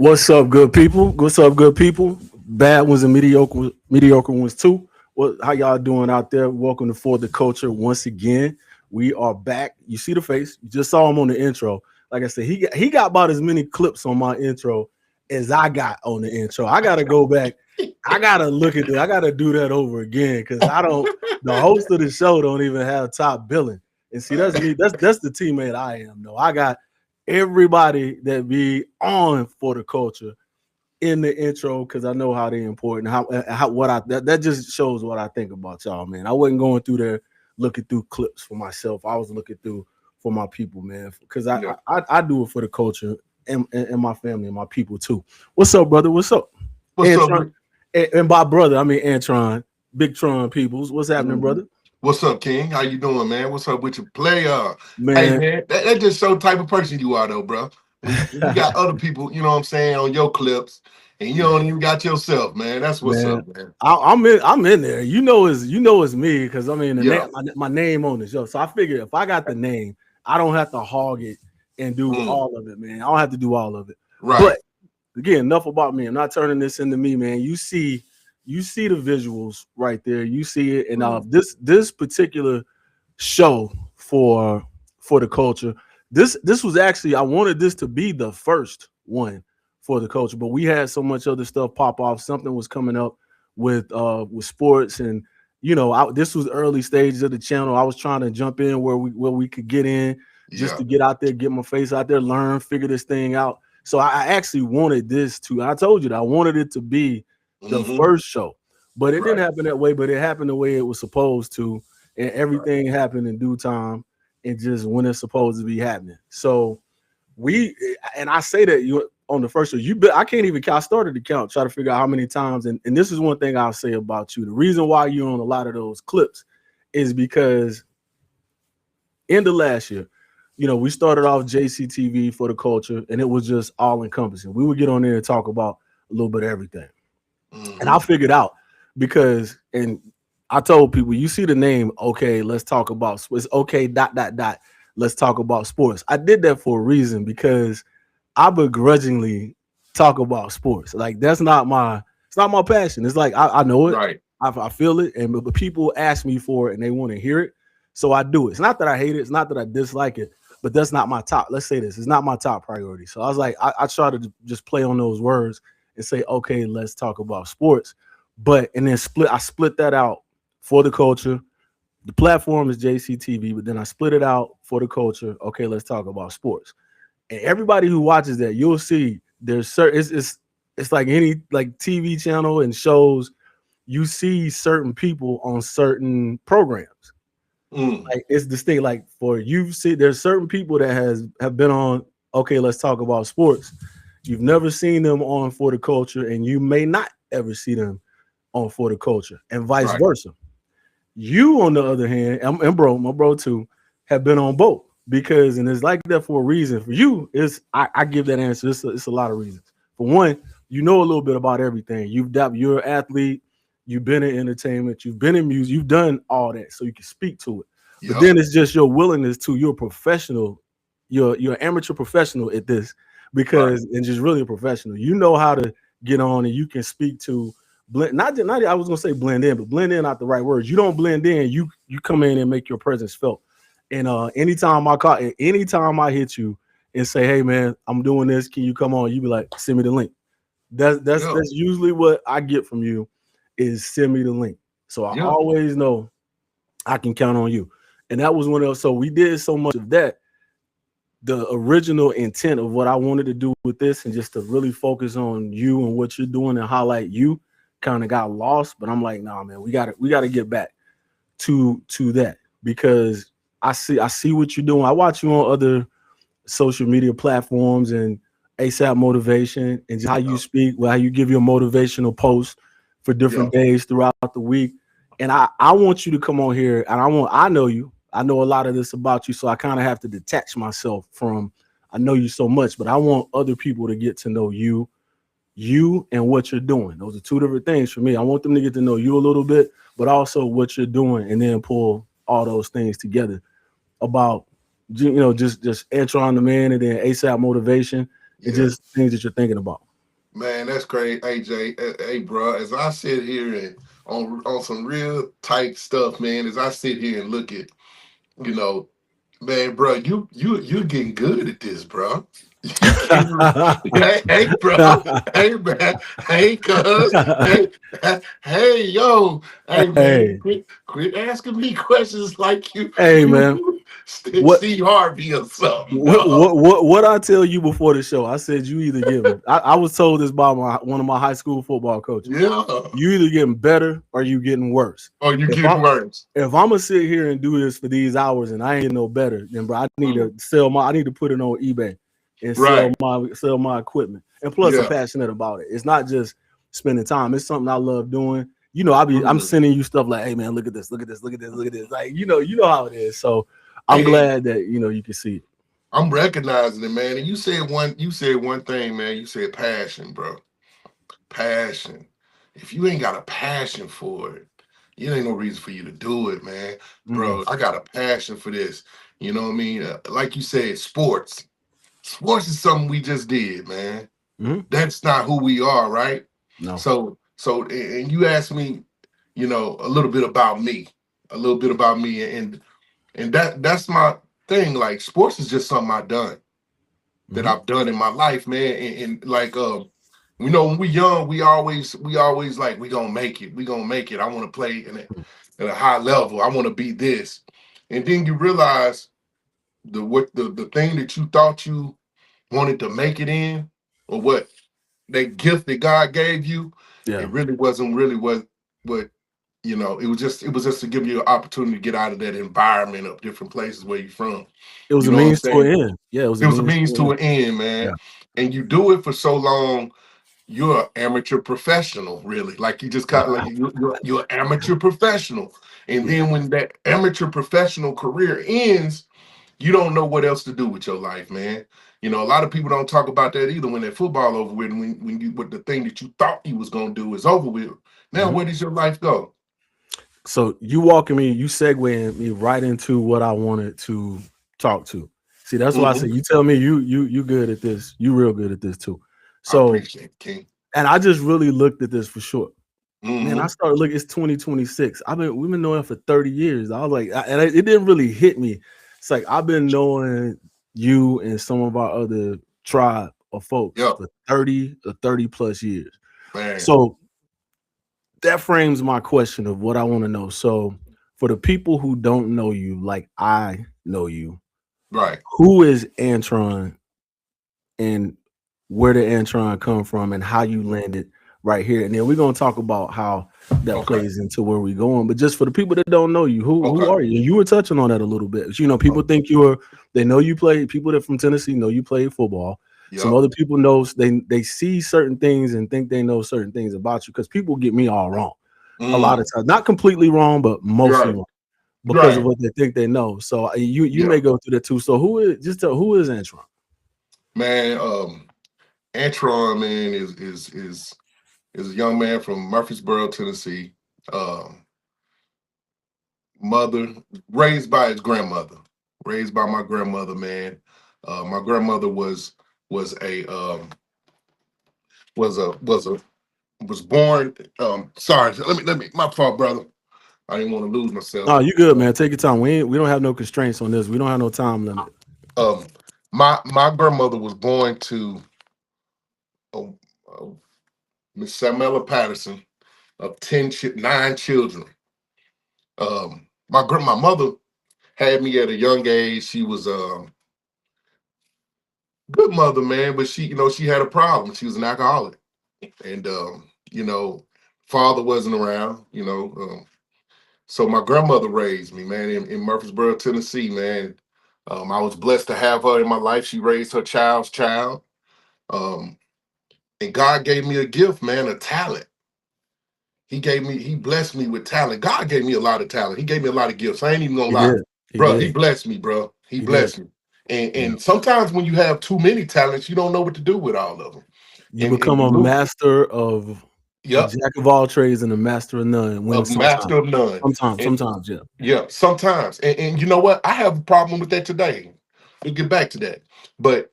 What's up, good people? What's up, good people? Bad ones and mediocre ones too. What? How y'all doing out there? Welcome to For the Culture once again. We are back. You see the face. You just saw him on the intro. Like I said, he got about as many clips on my intro as I got on the intro. I gotta go back. I gotta look at that. I gotta do that over again because I don't. The host of the show don't even have top billing. And see, that's me. That's the teammate I am. Though I got everybody that be on For the Culture in the intro because I know how they important. How what I that just shows what I think about y'all, man. I wasn't going through there looking through clips for myself. I was looking through for my people, man, because I do it for the culture and my family and my people too. What's up, brother? What's up? What's Antron, up? and by brother, I mean Antron, Big Tron Peebles. What's happening, brother? What's up, King? How you doing, man? What's up with your player? Man, Hey, man, that just show type of person you are, though, bro. You got other people, you know what I'm saying, on your clips, and you don't even got yourself, man. That's what's man, up, man. I'm in there. You know it's me because I mean Yeah. my name on the show. So I figure if I got the name, I don't have to hog it and do all of it, man. I don't have to do all of it. Right. But again, enough about me. I'm not turning this into me, man. You see the visuals right there. You see it, and this particular show for the culture. This was actually I wanted this to be the first one for the culture, but we had so much other stuff pop off. Something was coming up with sports, and this was early stages of the channel. I was trying to jump in where we could get in just to get out there, get my face out there, learn, figure this thing out. So I actually wanted this to. I told you that I wanted it to be the first show, but it didn't happen that way. But it happened the way it was supposed to, and everything happened in due time and just when it's supposed to be happening. So I say that you on the first show, I can't even count. I started to count, try to figure out how many times. And this is one thing I'll say about you. The reason why you're on a lot of those clips is because end of last year, we started off JCTV for the culture, and it was just all encompassing. We would get on there and talk about a little bit of everything. And I figured out because, and I told people, you see the name, okay, let's talk about sports. Okay, ... Let's talk about sports. I did that for a reason because I begrudgingly talk about sports. Like it's not my passion. It's like I know it, Right. I feel it, and but people ask me for it and they want to hear it, so I do it. It's not that I hate it. It's not that I dislike it, but that's not my top. Let's say this. It's not my top priority. So I was like, I try to just play on those words and say, okay, let's talk about sports. And then I split that out for the culture. The platform is JCTV, but then I split it out for the culture. Okay, let's talk about sports. And everybody who watches that, you'll see there's certain. It's like any TV channel and shows. You see certain people on certain programs. Like it's distinct. Like for you see, there's certain people that have been on. Okay, let's talk about sports. You've never seen them on For the Culture, and you may not ever see them on For the Culture, and vice versa. You, on the other hand, and my bro too, have been on both because, and it's like that for a reason. For you, I give that answer. It's a lot of reasons. For one, you know a little bit about everything. You're an athlete. You've been in entertainment. You've been in music. You've done all that, so you can speak to it. But then it's just your willingness to. You're a professional. You're an amateur professional at this because, and just really a professional. You know how to get on, and you can speak to. Not I was gonna say blend in, but blend in not the right words. You don't blend in. You come in and make your presence felt. And anytime I hit you and say, "Hey man, I'm doing this. Can you come on?" You be like, "Send me the link." That's usually what I get from you is send me the link. So I always know I can count on you. And that was one of those. So we did so much of that. The original intent of what I wanted to do with this and just to really focus on you and what you're doing and highlight you kind of got lost, but I'm like, nah, man, we gotta get back to that because I see what you're doing. I watch you on other social media platforms and ASAP Motivation and just how you speak, how you give your motivational posts for different days throughout the week. And I want you to come on here, and I know you. I know a lot of this about you, so I kind of have to detach myself from. I know you so much, but I want other people to get to know you and what you're doing. Those are two different things for me. I want them to get to know you a little bit, but also what you're doing, and then pull all those things together about, just Antron the man, and then ASAP Motivation, and just things that you're thinking about. Man, that's great, AJ. Hey, bro, as I sit here and on some real tight stuff, man, as I sit here and look at, you know, man, bro, you're getting good at this, bro. You getting, hey, bro, hey, man, hey, cuz, hey, hey, yo, hey, man, Hey, quit asking me questions like hey, man. you What Steve Harvey or something, what dog. what what I tell you before the show? I said you either getting. I was told this by one of my high school football coaches. Yeah. You either getting better or you getting worse. Oh, you If getting I worse. if I'm gonna sit here and do this for these hours and I ain't getting no better, then bro, I need to sell my. I need to put it on eBay and Right. sell my equipment. And plus, I'm Yeah. passionate about it. It's not just spending time. It's something I love doing. You know, I'm Mhm. sending you stuff like, hey man, look at this, look at this, look at this, look at this. Like, you know how it is. So I'm Hey, glad that you can see it. I'm recognizing it, man. And you said one thing, man. You said passion, bro. Passion. If you ain't got a passion for it, it ain't no reason for you to do it, man. Mm-mm. Bro, I got a passion for this. You know what I mean? Like you said, sports. Sports is something we just did, man. Mm-hmm. That's not who we are, right? No. So, and you asked me, a little bit about me, and that's my thing. Like sports is just something that Mm-hmm. I've done in my life, man. And like when we young, we always like we gonna make it. I want to play at a high level. I want to be this, and then you realize the thing that you thought you wanted to make it in, or what that gift that God gave you, Yeah. it really wasn't really what it was just to give you an opportunity to get out of that environment of different places where you're from. It was You a know what I'm means to an saying? end. Yeah, it was a It was a means means to an to end. an end, Yeah. man. And you do it for so long, you're an amateur professional, really. Like you just got like you're an amateur professional. And Yeah. then when that amateur professional career ends, you don't know what else to do with your life, man. A lot of people don't talk about that either when that football over with, and when you what the thing that you thought you was gonna do is over with. Now, Mhm. where does your life go? So you segueing me right into what I wanted to talk to. See, that's why I say Mhm. you tell me you good at this. You real good at this too. I So, appreciate it, King. and I just really looked at this for sure. Man, I Hmm. started looking. It's 2026. We've been knowing for 30 years. I was like, it didn't really hit me. It's like I've been knowing you and some of our other tribe of folks Yep, for 30 or 30 plus years. man. So that frames my question of what I want to know. So for the people who don't know you, like I know you, Right. who is Antron and where did Antron come from and how you landed right here? And then we're gonna talk about how that Okay. plays into where we're going. But just for the people that don't know you, who Okay. are you? You were touching on that a little bit. People think they know you play. People that from Tennessee know you play football. Some Yep. other people know they see certain things and think they know certain things about you because people get me all wrong a lot of Mm. times, not completely wrong, but mostly Right. wrong because of Right. what they think they know. So you Yeah. may go through that too. So who is Antron? Man, Antron, man, is a young man from Murfreesboro, Tennessee. Um, Mother raised by his grandmother, raised by my grandmother, man. My grandmother was a was a was a was born. Sorry, let me. My fault, brother. I didn't want to lose myself. Oh, you good, man. Take your time. We don't have no constraints on this. We don't have no time limit. Um, my grandmother was born to uh, uh, Miss Samella Patterson of 9 children. My mother had me at a young age. She was good mother, man, but she had a problem. She was an alcoholic, and father wasn't around. So my grandmother raised me, man, in Murfreesboro, Tennessee, man. I was blessed to have her in my life. She raised her child's child, um, and God gave me a gift, man, a talent. He blessed me with talent. God gave me a lot of talent. He gave me a lot of gifts. I ain't even gonna He lie, did. He bro. He did. blessed me, bro. He He did. blessed me. And Yeah. and sometimes when you have too many talents, you don't know what to do with all of them. You And become the a new, master of a yep, jack of all trades and a master of none. When a sometimes, master of none. And sometimes, yeah. yeah, sometimes. And you know what? I have a problem with that today. We'll get back to that. But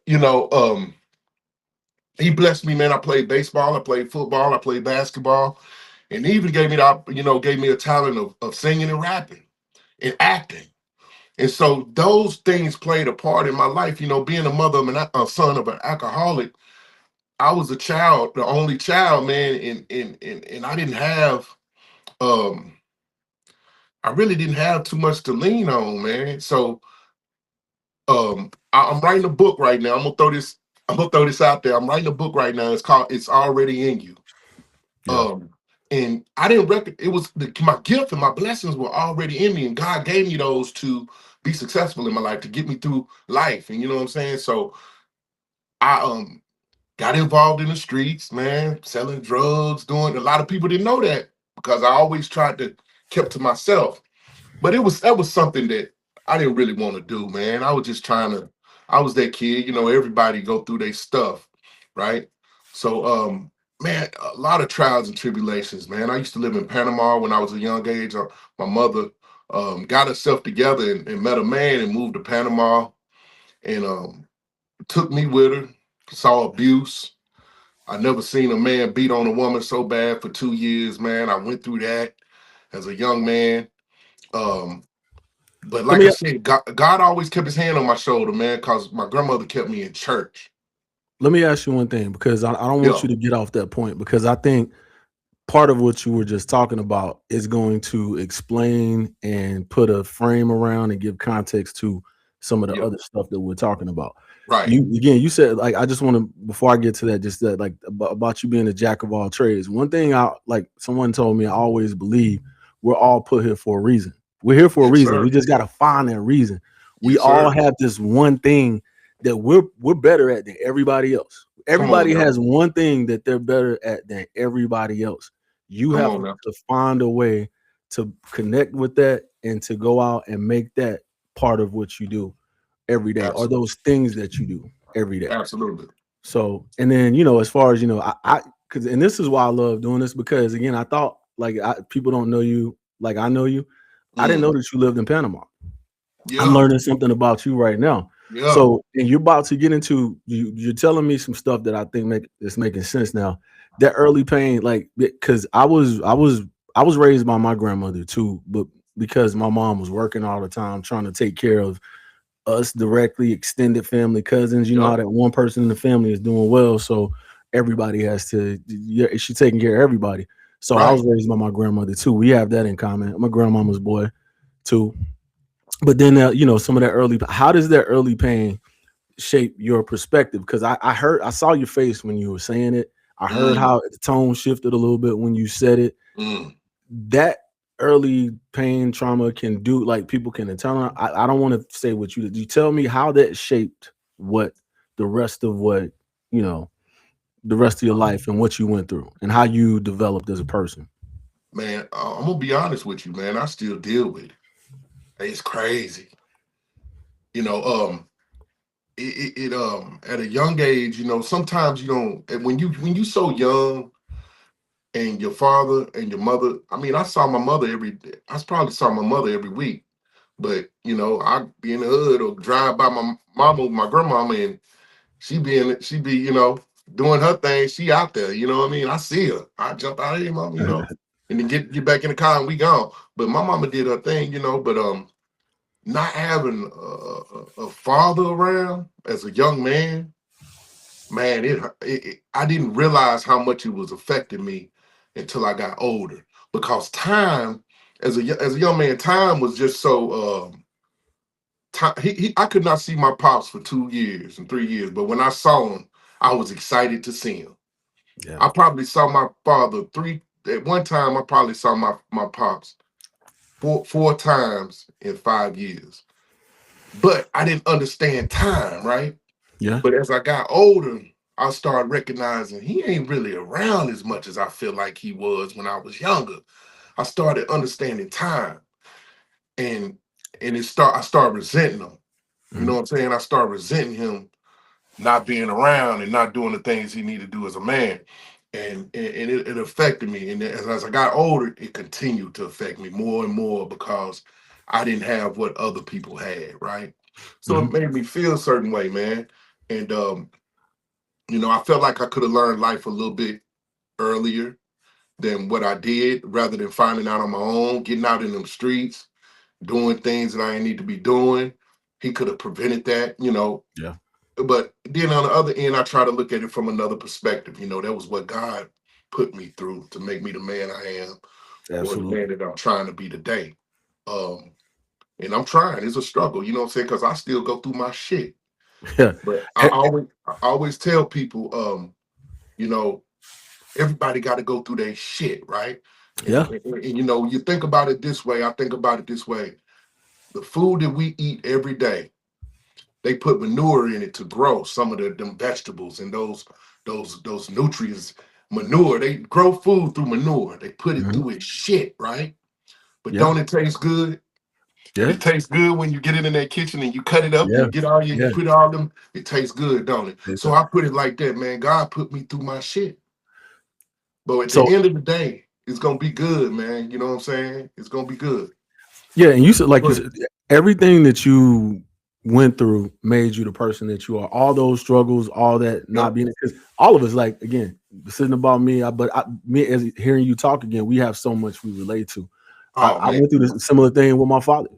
He blessed me, man. I played baseball, I played football, I played basketball, and he even gave me gave me a talent of singing and rapping and acting. And so those things played a part in my life. Being a mother of a son of an alcoholic, I was a child, the only child, man, and I didn't have um I really didn't have too much to lean on, man. So I'm writing a book right now. I'm gonna throw this out there. I'm writing a book right now. It's called It's Already in You. Yeah. And I didn't reckon it was my gift and my blessings were already in me, and God gave me those to be successful in my life, to get me through life. And you know what I'm saying? So I got involved in the streets, man, selling drugs, doing a lot of people didn't know that because I always tried to keep to myself. But that was something that I didn't really want to do, man. I was just trying to, I was that kid, everybody go through their stuff, right? So man, a lot of trials and tribulations, man. I used to live in Panama when I was a young age. My mother got herself together and met a man and moved to Panama and took me with her, saw abuse. I never seen a man beat on a woman so bad for 2 years, man. I went through that as a young man. Um, but Let like I me said, God always kept his hand on my shoulder, man, because my grandmother kept me in church. let me ask you one thing, because I don't want Yeah, you to get off that point, because I think part of what you were just talking about is going to explain and put a frame around and give context to some of the yeah, other stuff that we're talking about. right. You said, like, I just want to, before I get to that, just that, like, about you being a jack of all trades. One thing, someone told me, I always believe we're all put here for a reason. We're here for a Yes, reason. We sir. just got to find that reason. We Yes, all sir. have this one thing that we're better at than everybody else. Come on Everybody now. has one thing that they're better at than everybody else. You Come have on now. to find a way to connect with that and to go out and make that part of what you do every day, or Absolutely. those things that you do every day. Absolutely. So, and then, as far as, cause, and this is why I love doing this, because again, I thought, like, people don't know you like I know you. I didn't know Mm. that you lived in Panama. I'm Yeah. learning something about you right now. Yeah. So, and you're about to get into, you're telling me some stuff that I think is making sense now. That early pain, like, because I was raised by my grandmother too, but because my mom was working all the time trying to take care of us directly, extended family, cousins. You know Yeah. how that one person in the family is doing well, so everybody has to. Yeah, she's taking care of everybody. So I was Right. raised by my grandmother too. We have that in common. I'm a grandmama's boy too. But then, some of that early. How does that early pain shape your perspective? Because I saw your face when you were saying it. I heard Mm. how the tone shifted a little bit when you said it. Mm. That early pain trauma can do, like, people can internalize. I don't want to say what you did. You tell me how that shaped what the rest of what you know the rest of your life and what you went through and how you developed as a person. Man, I'm gonna be honest with you, man. I still deal with it. It's crazy. You know, at a young age, sometimes you don't, and when you so young and your father and your mother, I mean, I saw my mother every day. I probably saw my mother every week, but I'd be in the hood or drive by my mama, my grandmama, and she be, doing her thing. She out there, you know what I mean? I see her. I jump out of here, mom, and then get back in the car and we gone. But my mama did her thing, but not having a father around as a young man, man, I didn't realize how much it was affecting me until I got older. Because time, as a young man, time was just so. Time, I could not see my pops for 2 years and 3 years, but when I saw him, I was excited to see him. Yeah. I probably saw my father three at one time. I probably saw my pops four times in 5 years, but I didn't understand time, right? Yeah. But as I got older, I started recognizing he ain't really around as much as I feel like he was when I was younger. I started understanding time, and I started resenting him. You know Mhm. what I'm saying? I started resenting him not being around and not doing the things he needed to do as a man. And it affected me. And as I got older, it continued to affect me more and more because I didn't have what other people had, right? So it Mhm. made me feel a certain way, man. And I felt like I could have learned life a little bit earlier than what I did, rather than finding out on my own, getting out in them streets, doing things that I ain't need to be doing. He could have prevented that. Yeah. But then on the other end, I try to look at it from another perspective. That was what God put me through to make me the man I am, or the man Absolutely. that I'm trying to be today. Um, and I'm trying. It's a struggle, you know what I'm saying? Because I still go through my shit. Yeah. But Eh, I always tell people, you know, everybody got to go through their shit, right? And, yeah. and, and, you think about it this way. I think about it this way. The food that we eat every day, they put manure in it to grow some of them vegetables and those nutrients. Manure, they grow food through manure. They put it Mhm. through its shit, right? But Yeah. don't it taste good? Yeah. It tastes good when you get it in that kitchen and you cut it up and Yeah. you get you Yeah. put all them. It tastes good, don't it? It's So I put it like that, man. God put me through my shit. But at the So end of the day, it's gonna be good, man. You know what I'm saying? It's gonna be good. yeah, and you said, like you But said, everything that you went through made you the person that you are. All those struggles, all that not yep. being, because all of us, like again, this isn't about me. Me as hearing you talk again, we have so much we relate to. Oh I man. went through this similar thing with my father,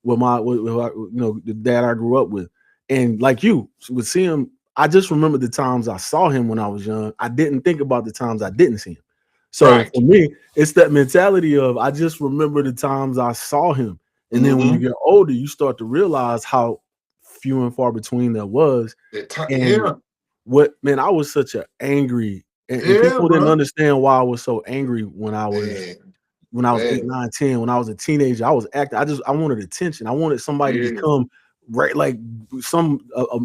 the dad I grew up with, and like you would see him. I just remember the times I saw him when I was young. I didn't think about the times I didn't see him. So Right. for me, it's that mentality of I just remember the times I saw him. And then when you Mm-hmm. get older, you start to realize how few and far between that was. That time, And yeah, I was such a angry, and yeah, people didn't bro. understand why I was so angry Man, when I was 8, man, 9, 10, when I was a teenager. I was acting, I wanted attention. I wanted somebody to yeah, come, right, like some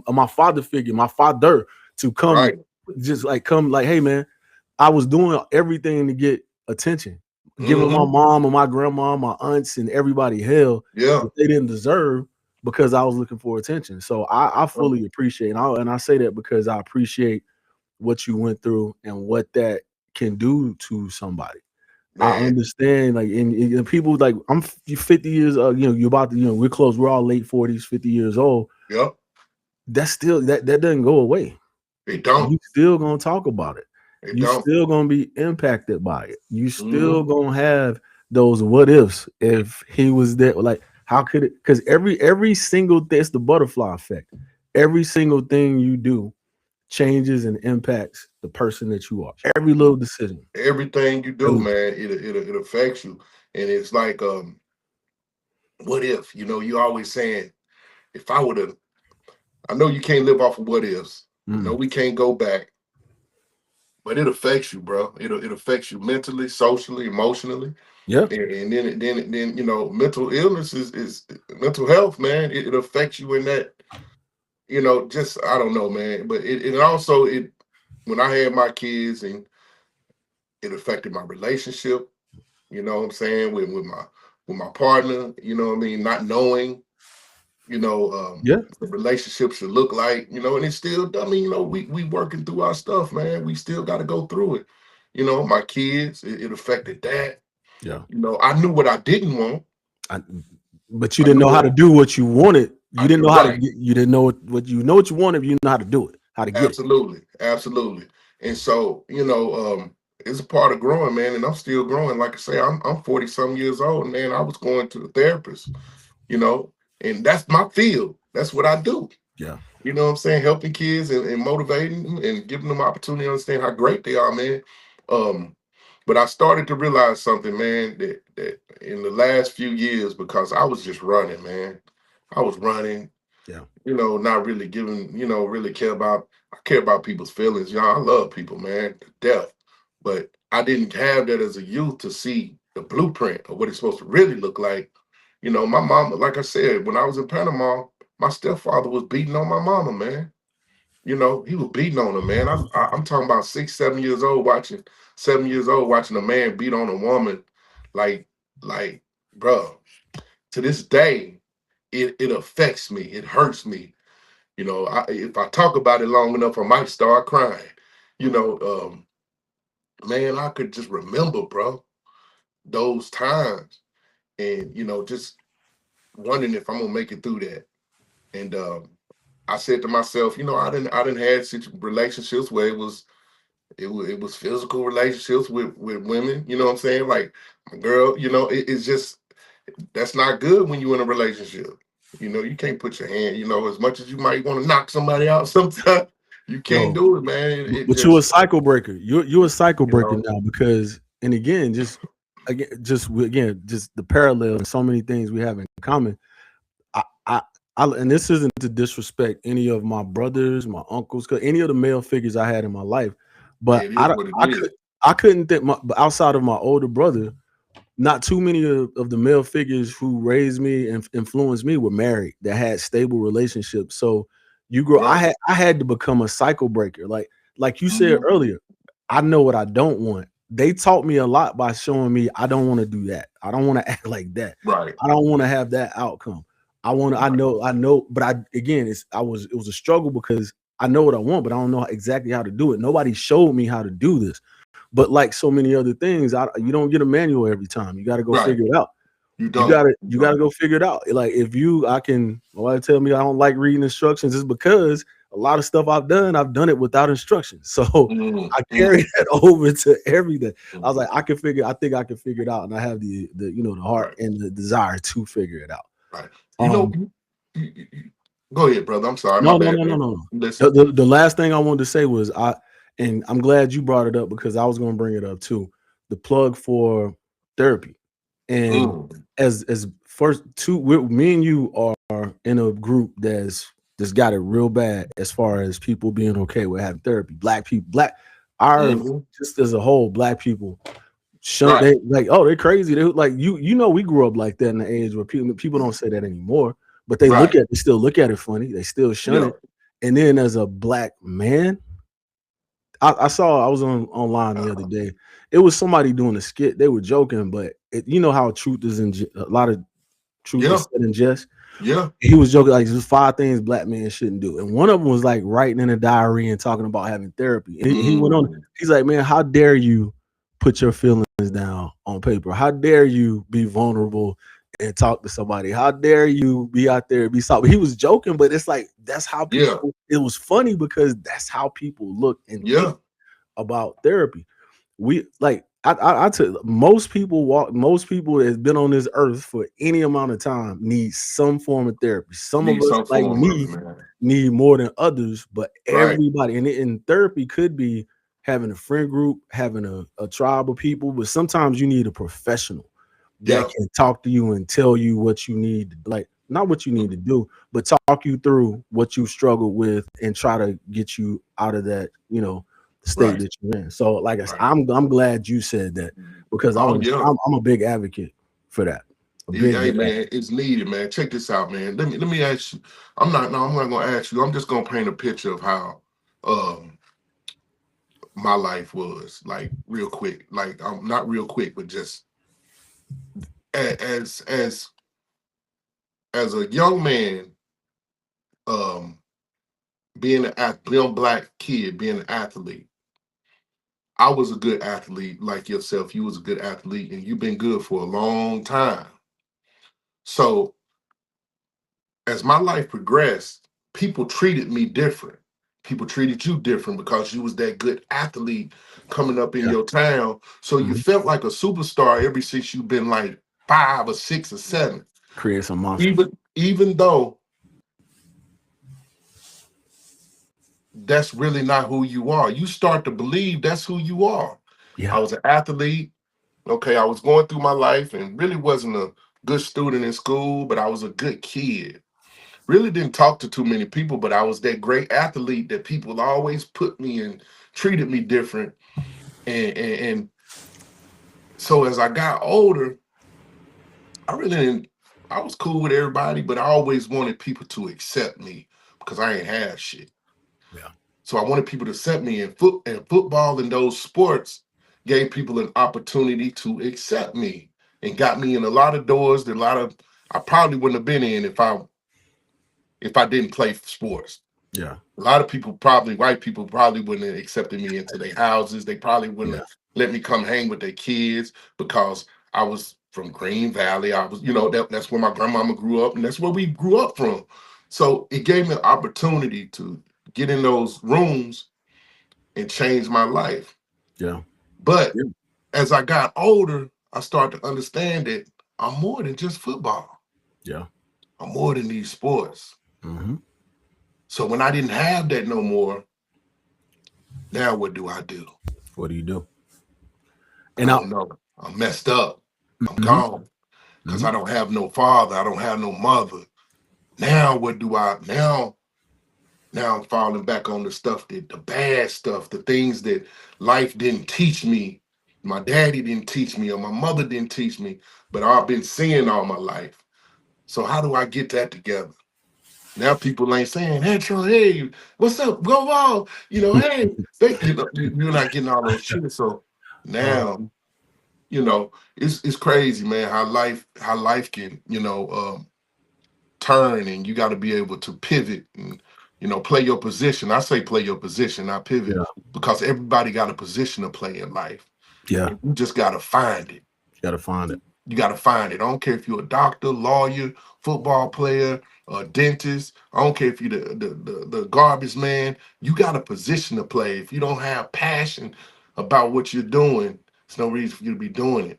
my father figure, my father, to come, right. just like come like, hey man, I was doing everything to get attention, giving my Mm-hmm. mom and my grandma, my aunts, and everybody hell Yeah. that they didn't deserve because I was looking for attention. So I fully appreciate, and I say that because I appreciate what you went through and what that can do to somebody. I Man, understand, like, and people like I'm 50 years, you're about to, we're close, we're all late 40s, 50 years old. yep. That's still that doesn't go away. They don't. You still gonna talk about it. They You don't. still gonna be impacted by it. You Mm-hmm. still gonna have those what ifs if he was there. Like, how could it? Because every single thing, it's the butterfly effect. Every single thing you do changes and impacts the person that you are. Every little decision. Everything you do, Every, man, it affects you. And it's like, what if? You always saying, if I would have, I know you can't live off of what ifs. I know mm, we can't go back, but it affects you, bro. It affects you mentally, socially, emotionally. yeah, And then mental illness is mental health, man. It affects you in that, just I don't know, man. But it also it when I had my kids, and it affected my relationship, you know what I'm saying, with my partner, you know what I mean, not knowing, yeah, the relationship should look like, and it's still, I mean, we working through our stuff, man. We still got to go through it. My kids, it affected that. yeah. I knew what I didn't want. I, but you I didn't knew know how what to do what you wanted. You I didn't know how to right. get. You didn't know what you wanted. You know how to do it. How to get it. Absolutely, absolutely. And so, it's a part of growing, man. And I'm still growing. Like I say, I'm 40 some years old, man. I was going to the therapist, you know, and that's my field. That's what I do. Yeah, You know what I'm saying? Helping kids and motivating them and giving them opportunity to understand how great they are, man. Um, but I started to realize something, man, that in the last few years, because I was just running, man. I was running, yeah, not really giving, really I care about people's feelings. I love people, man, to death. But I didn't have that as a youth to see the blueprint of what it's supposed to really look like. My mama, like I said, when I was in Panama, my stepfather was beating on my mama, man. He was beating on her, man. I'm talking about 6, 7 years old, watching 7 years old, watching a man beat on a woman, like, like, bro. To this day, it affects me. It hurts me. If I talk about it long enough, I might start crying. You know, um, man, I could just remember, bro, those times, and just wondering if I'm gonna make it through that. And I said to myself, you know, I didn't had relationships where it was physical relationships with women. You know what I'm saying? Like my girl, you know, it's just that's not good when you're in a relationship. You know, you can't put your hand. You know, as much as you might want to knock somebody out, sometimes you can't No, do it, man. It but you're a just cycle breaker. You're a cycle you breaker know, now because, and again, just the parallel and so many things we have in common. I, I, and this isn't to disrespect any of my brothers, my uncles, any of the male figures I had in my life, yeah, but it is what it is. I couldn't think outside of my older brother. Not too many of the male figures who raised me and influenced me were married that had stable relationships. So you grow. Right. I had to become a cycle breaker. Like you said Mhm. earlier, I know what I don't want. They taught me a lot by showing me I don't want to do that. I don't want to act like that. Right. I don't want to have that outcome. I want to. Right. I know. But it was a struggle because I know what I want, but I don't know exactly how to do it. Nobody showed me how to do this. But like so many other things, you don't get a manual every time. You got to go Right. figure it out. You don't. You You gotta don't. go figure it out. Like if you, I can. Why tell me I don't like reading instructions is because a lot of stuff I've done it without instructions. So Mhm. I carry Mhm. that over to everything. I was Mhm. like, I think I can figure it out, and I have the the heart Right. and the desire to figure it out. Right. You know, Um, go ahead, brother. I'm sorry. My no, no, bad, no, no, man. no. Listen. The last thing I wanted to say was and I'm glad you brought it up because I was going to bring it up too. The plug for therapy, and Mm. as first two, me and you are in a group that's got it real bad as far as people being okay with having therapy. Black people, our Mhm. just as a whole, black people shun Right. they like, oh, they're crazy. They like you know we grew up like that in the age where people don't say that anymore, but Right. they still look at it funny. They still shun Yeah. it. And then as a black man, I was online the other day. It was somebody doing a skit. They were joking, but you know how truth is a lot of truth Yeah. is said in jest. Yeah. He was joking like there's 5 things black men shouldn't do, and one of them was like writing in a diary and talking about having therapy. And he went on. Mm. He's like, man, how dare you put your feelings down on paper? How dare you be vulnerable and talk to somebody? How dare you be out there and be soft? He was joking, but it's like that's how Yeah. people. It was funny because that's how people look and think Yeah. about therapy. We like I tell most people that's been on this earth for any amount of time need some form of therapy. Some of Need us some like form of it, me man. need more than others, but Right. everybody and therapy could be having a friend group, having a tribe of people, but sometimes you need a professional that Yeah. can talk to you and tell you what you need, like not what you need to do, but talk you through what you struggle with and try to get you out of that, state Right. that you're in. So, like I said, Right. I'm glad you said that because Oh yeah. I'm a big advocate for that. A big, Hey big man, it's needed, man. Check this out, man. Let me ask you. I'm not gonna ask you. I'm just gonna paint a picture of how um my life was, like real quick. Like not real quick, but just as as a young man, um, being young black kid, being an athlete. I was a good athlete like yourself. You was a good athlete, and you've been good for a long time. So as my life progressed, people treated me different. People treated you different because you was that good athlete coming up in yeah. your town. So you Mhm. felt like a superstar ever since you've been like 5 or 6 or 7. Create some monsters. Even though that's really not who you are, you start to believe that's who you are. I Yeah, was an athlete. Okay, I was going through my life and really wasn't a good student in school, but I was a good kid. Really didn't talk to too many people, but I was that great athlete that people always put me and treated me different. And so as I got older, I really didn't, I was cool with everybody, but I always wanted people to accept me because I ain't had shit. yeah, So I wanted people to accept me in football and those sports gave people an opportunity to accept me and got me in a lot of doors that a lot of I probably wouldn't have been in if I didn't play sports. yeah, A lot of people, probably white people, probably wouldn't have accepted me into their houses. They probably wouldn't yeah, have let me come hang with their kids because I was from Green Valley. I was, that's where my grandmama grew up, and that's where we grew up from. So it gave me an opportunity to get in those rooms and change my life. Yeah. But Yeah. as I got older, I started to understand that I'm more than just football. Yeah. I'm more than these sports. Mm-hmm. So when I didn't have that no more, now what do I do? What do you do? I And I. don't know. I'm messed up. I'm Mm-hmm. gone because Mm-hmm. I don't have no father. I don't have no mother. Now what do I now I'm falling back on the stuff that the bad stuff, the things that life didn't teach me. My daddy didn't teach me, or my mother didn't teach me, but I've been seeing all my life. So how do I get that together? Now people ain't saying, "Hey, Troy, hey, what's up? Go on." Hey, you're not getting all those shit. So now, it's crazy, man, how life can, turn, and you got to be able to pivot and play your position. I say play your position, not pivot, Yeah. because everybody got a position to play in life. Yeah. And you just got to find it. You gotta find it. You got to find it. I don't care if you're a doctor, lawyer, football player, a dentist. I don't care if you're the garbage man. You got a position to play. If you don't have passion about what you're doing, there's no reason for you to be doing it.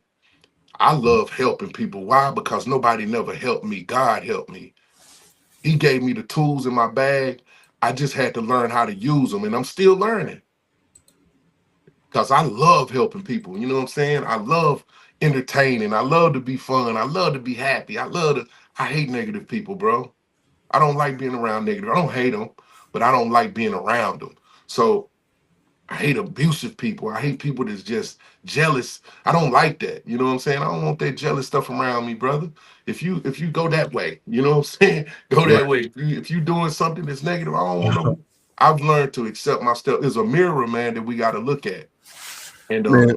I love helping people. Why? Because nobody never helped me. God helped me. He gave me the tools in my bag. I just had to learn how to use them, and I'm still learning because I love helping people. You know what I'm saying? I love entertaining. I love to be fun. I love to be happy. I hate negative people, bro. I don't like being around negative. I don't hate them, but I don't like being around them. So I hate abusive people. I hate people that's just jealous. I don't like that. You know what I'm saying? I don't want that jealous stuff around me, brother. If you go that way, you know what I'm saying? Go Right. that way. If you doing something that's negative, I don't want no. I've learned to accept my stuff. There's a mirror, man, that we got to look at. And Man,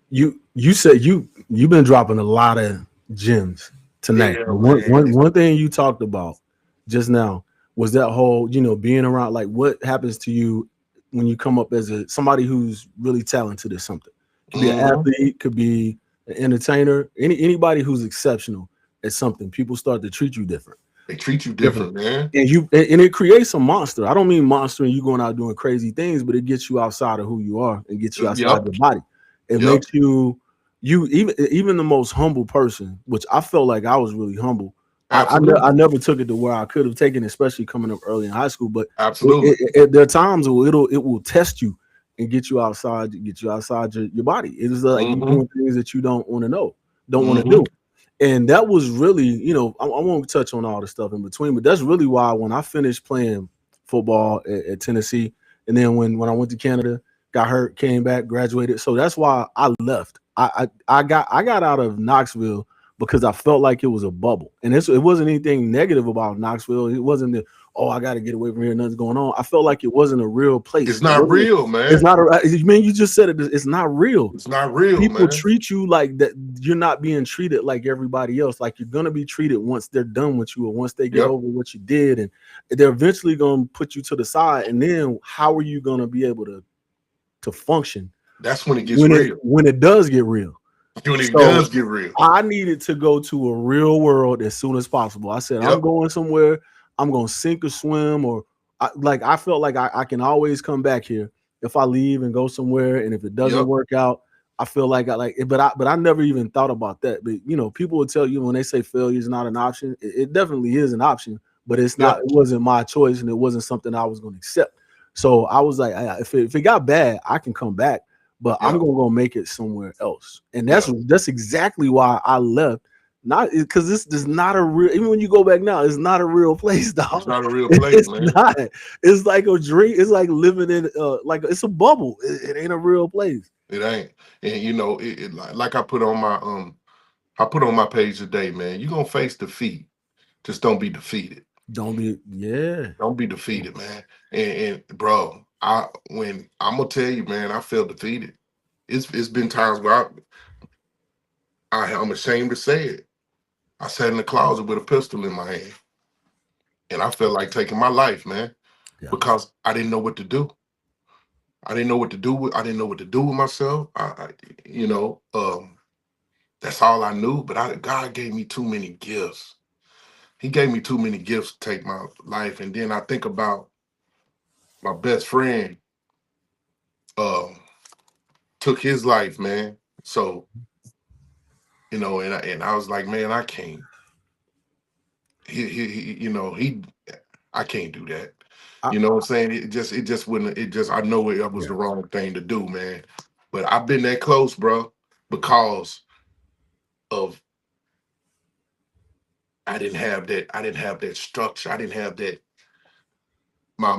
you said you've been dropping a lot of gems tonight. yeah, But one man. one one thing you talked about just now was that whole, being around, like what happens to you when you come up as somebody who's really talented or something. Could be an Mhm. athlete, could be an entertainer, anybody who's exceptional at something. People start to treat you different. They treat you Different. different, man. And it creates a monster. I don't mean monster and you going out doing crazy things, but it gets you outside of who you are and gets you outside Yep. your body. It Yep. makes you even the most humble person, which I felt like I was really humble. I Absolutely. never took it to where I could have taken, especially coming up early in high school. But Absolutely. there are times where it will test you and get you outside your body. It is like you Mm-hmm. doing things that you don't want to Mm-hmm. do. And that was really, I won't touch on all the stuff in between, but that's really why when I finished playing football at Tennessee, and then when I went to Canada, got hurt, came back, graduated. So that's why I left. I got out of Knoxville because I felt like it was a bubble, and it wasn't anything negative about Knoxville. It wasn't the, oh, I got to get away from here, nothing's going on. I felt like it wasn't a real place. It's not real, It's man. not a man. You just said it. It's not real. It's not real, People man. treat you like that. You're not being treated like everybody else. Like you're gonna be treated once they're done with you, or once they get Yep. over what you did, and they're eventually gonna put you to the side. And then how are you gonna be able to function That's when it gets real. when it does get real? When it So does get real. I needed to go to a real world as soon as possible. I said, I'm Yep. going somewhere. I'm going to sink or swim, or I felt like I can always come back here if I leave and go somewhere. And if it doesn't Yep. work out, I feel like I like it. But I never even thought about that. But people will tell you when they say failure is not an option. It definitely is an option, but it's not. Yep. It wasn't my choice, and it wasn't something I was going to accept. So I was like, if it got bad, I can come back, but I'm Yep. gonna go make it somewhere else. And Yep. that's exactly why I left. Not because this is not a real. Even when you go back now, it's not a real place, It's dog. not a real place, It's man. not. It's like a dream. It's like living in like it's a bubble. It ain't a real place. It ain't. And like I put on my page today, man. You're gonna face defeat. Just don't be defeated. Don't be. Yeah. Don't be defeated, man. And bro, when I'm gonna tell you, man, I felt defeated. It's been times where I'm ashamed to say it. I sat in the closet with a pistol in my hand, and I felt like taking my life, man, Yeah. because I didn't know what to do. I didn't know what to do with myself. You know, that's all I knew. But God gave me too many gifts. he gave me too many gifts to take my life. And then I think about my best friend took his life, man. So, you know, and I was like, man, I can't. You know, I can't do that. I, You know what I'm saying? It just wouldn't. It just, I know it was yeah. the wrong thing to do, man. But I've been that close, bro, because of I didn't have that. I didn't have that structure. I didn't have that. My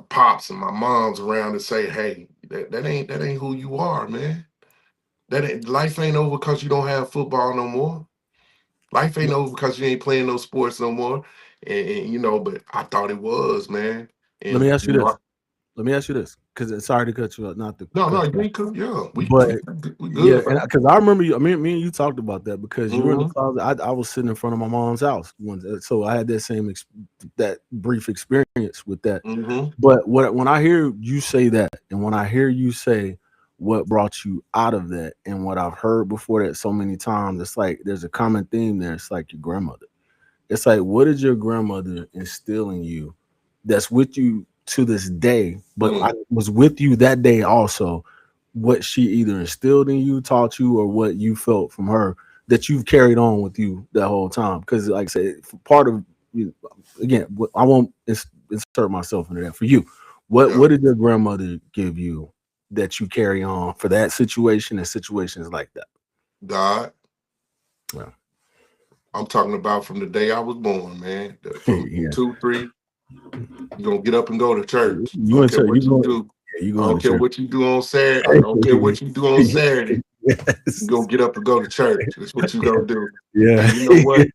pops and my moms around to say, hey, that ain't who you are, man. Life ain't over because you don't have football no more. Life ain't over because you ain't playing no sports no more. And you know, but I thought it was, man. Let me And ask you you know, this. Let me ask you this, because sorry to cut you up, not to no, cut no, you off. we could, yeah, But we yeah, good, and man. because I remember you, me and you talked about that because you were in the Hmm. closet. I was sitting in front of my mom's house once, so I had that same that brief experience with that. Hmm. But when I hear you say that, and when I hear you say what brought you out of that, and what I've heard before that so many times, it's like there's a common theme there. It's like your grandmother. It's like, what did your grandmother instill in you that's with you to this day, but I was with you that day also? What she either instilled in you, taught you, or what you felt from her that you've carried on with you that whole time? Because, like I said, part of again, I won't insert myself into that. For you, Yeah, what did your grandmother give you that you carry on for that situation and situations like that? God, Well, I'm talking about from the day I was born, man. From yeah, 2, 3, you're gonna get up and go to church. I you don't in care church, what you do. you I going don't to care church. what you do on Saturday. I don't care what you do on Saturday. You're Yes. gonna get up and go to church. That's what you gonna do. Yeah. And you know what?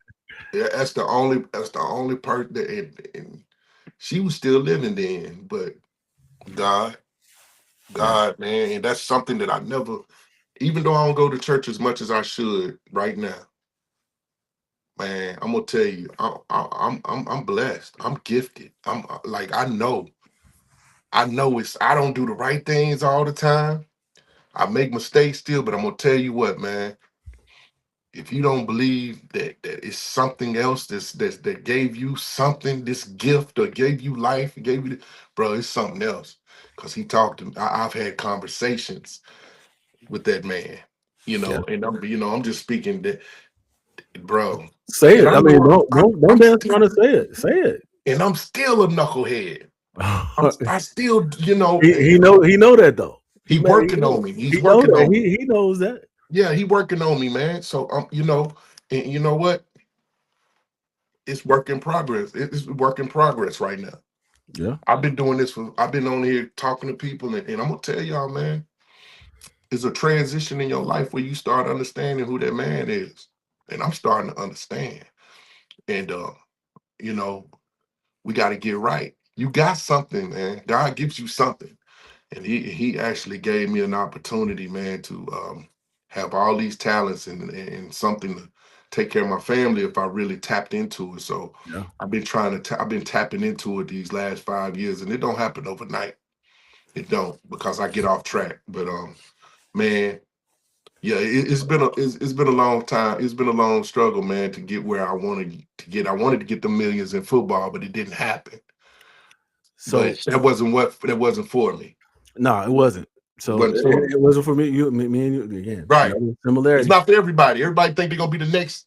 Yeah, that's the only part that and she was still living then, but God, Yeah. God, man, and that's something that I never, even though I don't go to church as much as I should right now, man, I'm gonna tell you, I'm blessed. I'm gifted. I'm like I know I don't do the right things all the time. I make mistakes still, but I'm gonna tell you what, man. If you don't believe that it's something else that gave you something, this gift, or gave you life, gave you, bro, it's something else. Cause he talked to me. I've had conversations with that man, you Yeah. know, and I'm just speaking that, bro. Say And it. I I mean, know don't I'm dance still, around to say it. Say it. and I'm still a knucklehead. I still, He know that though. he working on me. He's He know working that. on me. He knows that. Yeah, he working on me, man. So and you know what? It's work in progress. It's work in progress right now. Yeah. I've been on here talking to people, and I'm gonna tell y'all, man, it's a transition in your life where you start understanding who that man is. And I'm starting to understand. And you know, we got to get right. You got something, man. God gives you something. And he actually gave me an opportunity, man, to have all these talents and something to take care of my family if I really tapped into it. So Yeah. I've been tapping into it these last 5 years, and it don't happen overnight. It don't, because I get off track. But man, yeah, it's been a long time. It's been a long struggle, man, to get where I wanted to get. I wanted to get the millions in football, but it didn't happen. So But that wasn't for me. no, it wasn't. It So wasn't for me. it wasn't for me. Me and you again. Right. Another It's similarity. not for everybody. Everybody think they're gonna be the next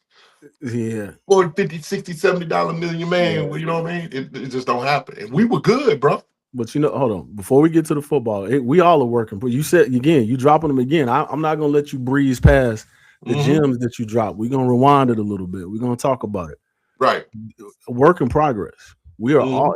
Yeah. 40, 50, 60, $70 million man. Yeah. Well, you know what I mean? It just don't happen. And we were good, bro. But hold on. Before we get to the football, we all are working. But you said again, you dropping them again. I'm not gonna let you breeze past the Hmm. gems that you drop. We're gonna rewind it a little bit. We're gonna talk about it. Right. A work in progress. We are Hmm. all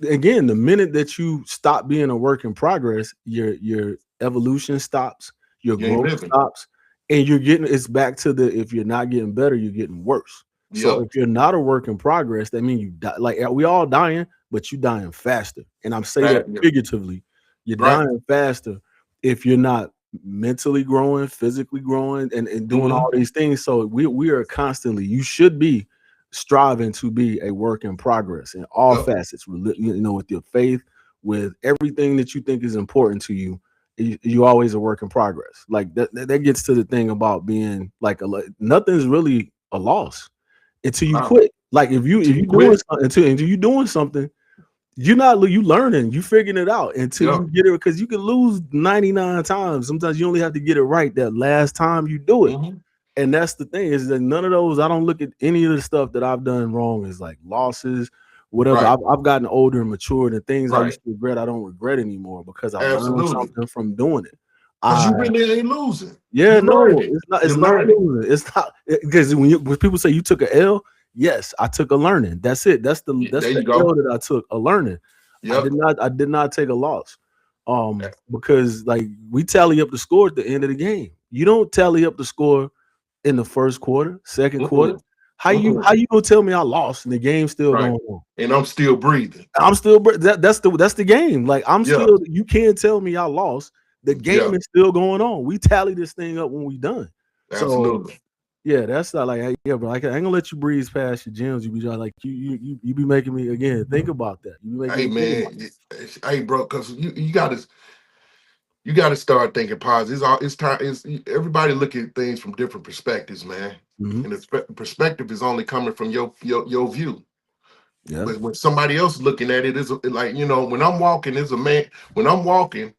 again. The minute that you stop being a work in progress, your evolution stops, your You ain't growth living. stops, and you're getting it's back to the if you're not getting better, you're getting worse. So Yep. if you're not a work in progress, that means you die. Like we all dying, but you dying faster. And I'm say that Yeah. figuratively. You're Right. dying faster if you're not mentally growing, physically growing, and doing Hmm. all these things. So we are constantly. You should be striving to be a work in progress in all Yep. facets, with your faith, with everything that you think is important to you. You always a work in progress. Like that gets to the thing about being like nothing's really a loss until you Wow. quit. Like if you doing Quit. something until you doing something, you learning, you figuring it out until Yep. you get it, because you can lose 99 times. Sometimes you only have to get it right that last time you do it. Mm-hmm. And that's the thing, is that none of those, I don't look at any of the stuff that I've done wrong as like losses, whatever. Right. I've gotten older and matured, and things I Right. used to regret, I don't regret anymore, because I learned Absolutely. something from doing it. Because I you really ain't losing. Yeah, You no, learning. it's You're not learning. losing. It's not, because when people say you took a L, yes, I took a learning. That's it. That's There the you L go. that I took, a learning. Yep. I did not take a loss. Because like we tally up the score at the end of the game. You don't tally up the score in the first quarter, second quarter. Mm-mm. Mm-mm. How you gonna tell me I lost and the game's still Right. going on? And I'm still breathing. I'm still that's the game. Like I'm Yeah. still, you can't tell me I lost. The game Yeah. is still going on. We tally this thing up when we done. So Absolutely. yeah, that's not like, hey, yeah, bro. I ain't gonna let you breeze past your gyms. You be like you be making me again think about that. You be making Hey me think about man, hey bro, because you gotta start thinking positive. It's time. It's everybody look at things from different perspectives, man. it. And the perspective is only coming from your view. Yeah, But when somebody else is looking at it, is like, when I'm walking, there's a man. When I'm walking,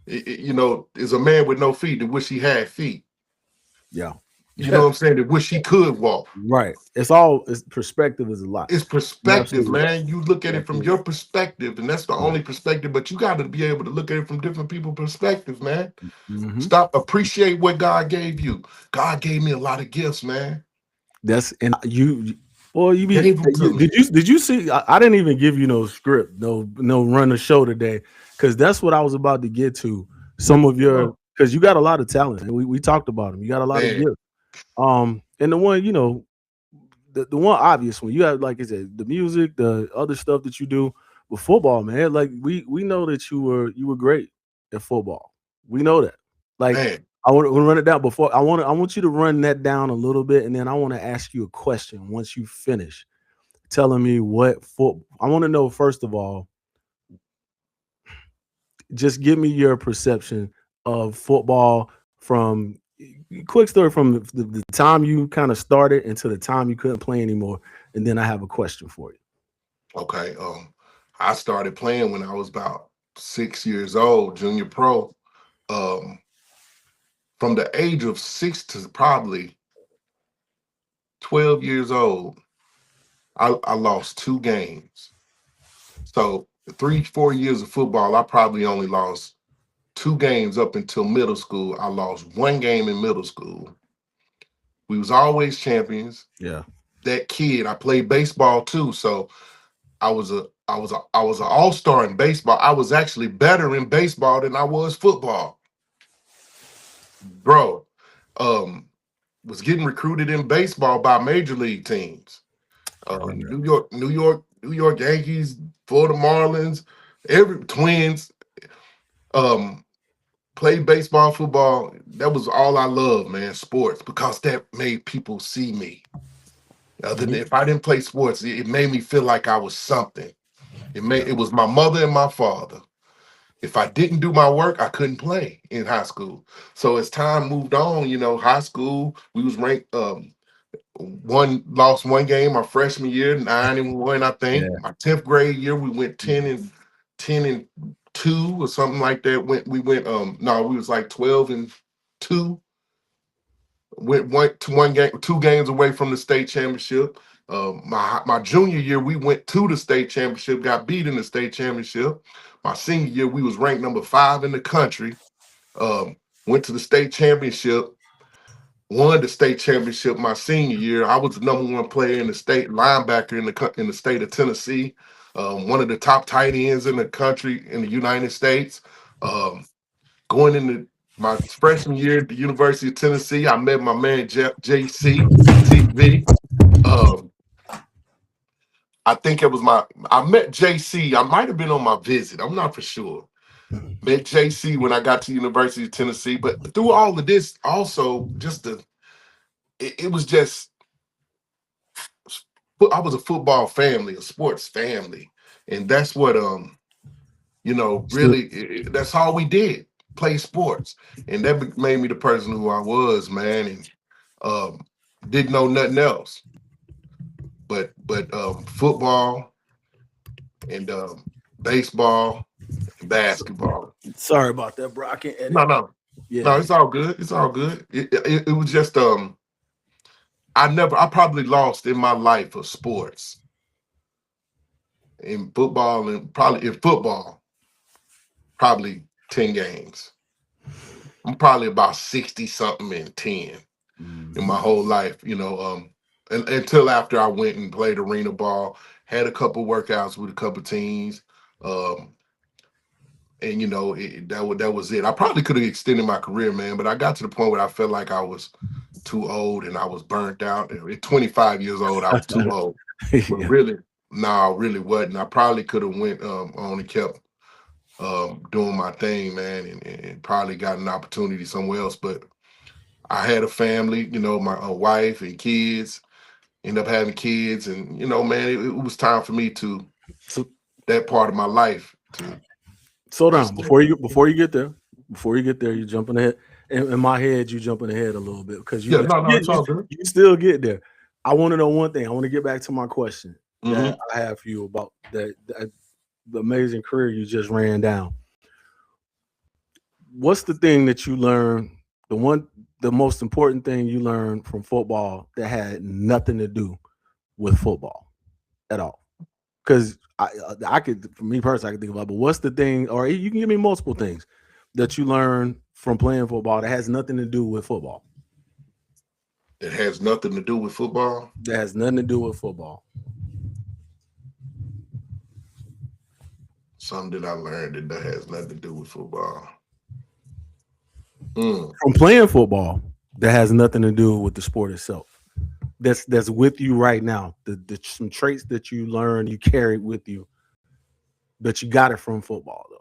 is a man with no feet that wish he had feet. yeah, You know yeah. what I'm saying? That wish he could walk. Right. It's perspective is a lot. It's You're perspective, absolutely right. man. You look at You're it from absolutely your perspective, and that's the right. only perspective. But you got to be able to look at it from different people's perspectives, man. Mm-hmm. Stop, appreciate what God gave you. God gave me a lot of gifts, man. That's and you. Well, He gave them to me. did you see? I didn't even give you no script, no run the show today, because that's what I was about to get to. Some of your, Oh, because you got a lot of talent, and we talked about them. You got a lot of man, gifts. And the one, the one obvious one, you have, like I said, the music, the other stuff that you do with football, man. Like we know that you were great at football. We know that. Like man. I want to run it down before I want you to run that down a little bit, and then I want to ask you a question once you finish telling me what foot. I want to know, first of all, just give me your perception of football from, quick story from the time you kind of started until the time you couldn't play anymore, and then I have a question for you. Okay. I started playing when I was about 6 years old, junior pro. Um, from the age of 6 to probably 12 years old, I lost 2 games. So 3, 4 years of football, I probably only lost 2 games up until middle school. I lost 1 game in middle school. We was always champions. Yeah. That kid, I played baseball too, so I was an all-star in baseball. I was actually better in baseball than I was football, bro. Um, was getting recruited in baseball by major league teams. New York Yankees, Florida Marlins, every Twins. Um, played baseball, football. That was all I loved, man. Sports, because that made people see me. Other than, Mhm. if I didn't play sports, it made me feel like I was something. Yeah. It was my mother and my father. If I didn't do my work, I couldn't play in high school. So as time moved on, high school, we was ranked lost 1 game our freshman year, 9-1, I think. Yeah. My 10th grade year, we went 10-2 or something like that. We was like 12-2. Went one game, 2 games away from the state championship. My junior year, we went to the state championship, got beat in the state championship. My senior year, we was ranked number 5 in the country. Went to the state championship, won the state championship my senior year. I was the #1 player in the state, linebacker in the state of Tennessee. One of the top tight ends in the country, in the United States. Um, Going into my freshman year at the University of Tennessee, I met my man JCTV. Um, I think it was I met JC. I might have been on my visit. I'm not for sure. Met JC when I got to University of Tennessee. But through all of this, also it was just, I was a football family, a sports family, and that's what Still, really, that's all we did, play sports, and that made me the person who I was, man, and um, didn't know nothing else. but football and baseball and basketball. Sorry about that, bro. I can't edit. No, Yeah. it's all good. It's all good. It was just I probably lost in my life of sports. In football and probably in football, probably 10 games. I'm probably about 60 something in 10 in my whole life, and until after I went and played arena ball, had a couple workouts with a couple teams. And that was it. I probably could have extended my career, man, but I got to the point where I felt like I was too old and I was burnt out. At 25 years old, I was too old. But Yeah. really, no, I really wasn't. I probably could have went on and kept doing my thing, man, and probably got an opportunity somewhere else. But I had a family, my wife and kids, end up having kids, and man, it was time for me to that part of my life to slow down before you get there. Before you get there, you're jumping ahead. In my head, you jumping ahead a little bit because you it's all good. You still get there. I want to know one thing. I want to get back to my question that I have for you about the amazing career you just ran down. What's the thing that you learned? The most important thing you learned from football that had nothing to do with football at all? Because I could, for me personally, I could think about, but what's the thing, or you can give me multiple things that you learned from playing football that has nothing to do with football. It has nothing to do with football? That has nothing to do with football. Something that I learned that has nothing to do with football. From playing football that has nothing to do with the sport itself. That's with you right now. Some traits that you learned, you carried with you, but you got it from football though.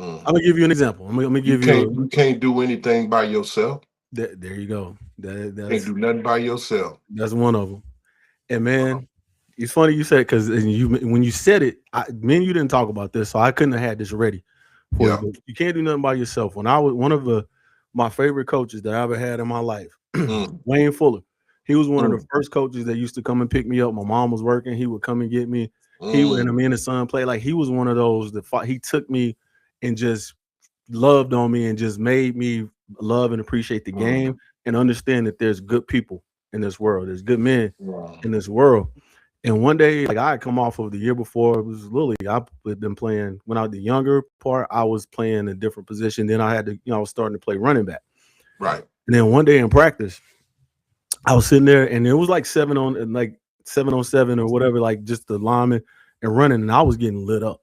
I'm gonna give you an example. I'm gonna give you. You can't do anything by yourself. There you go. Can't do nothing by yourself. That's one of them. And man, it's funny you said it because when you said it, me and you didn't talk about this, so I couldn't have had this ready for you. You can't do nothing by yourself. When I was one of my favorite coaches that I ever had in my life, Wayne Fuller. He was one of the first coaches that used to come and pick me up. My mom was working. He would come and get me. He would, and me and his son play. Like he was one of those that fought. He took me and just loved on me and just made me love and appreciate the game and understand that there's good people in this world. There's good men in this world. And one day, like I had come off of the year before, it was Lily. I've been playing when I was the younger part. I was playing a different position. Then I had to, I was starting to play running back. Right. And then one day in practice, I was sitting there and it was like 7 on 7 or whatever, like just the lineman and running, and I was getting lit up.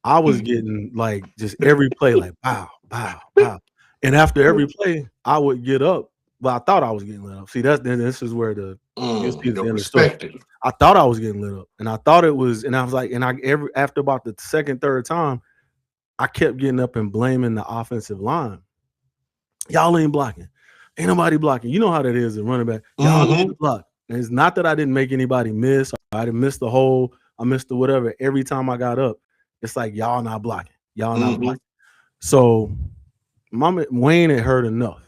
I was getting like just every play, like pow, pow, pow. And after every play, I would get up, but I thought I was getting lit up. See, this is where the respect. I thought I was getting lit up, and I thought it was, and I was like, and after about the second, third time, I kept getting up and blaming the offensive line. Y'all ain't blocking. Ain't nobody blocking. You know how that is in running back. Y'all ain't block. And it's not that I didn't make anybody miss. I didn't miss the hole. I missed the whatever. Every time I got up, it's like y'all not blocking. Y'all not blocking. So Wayne had heard enough.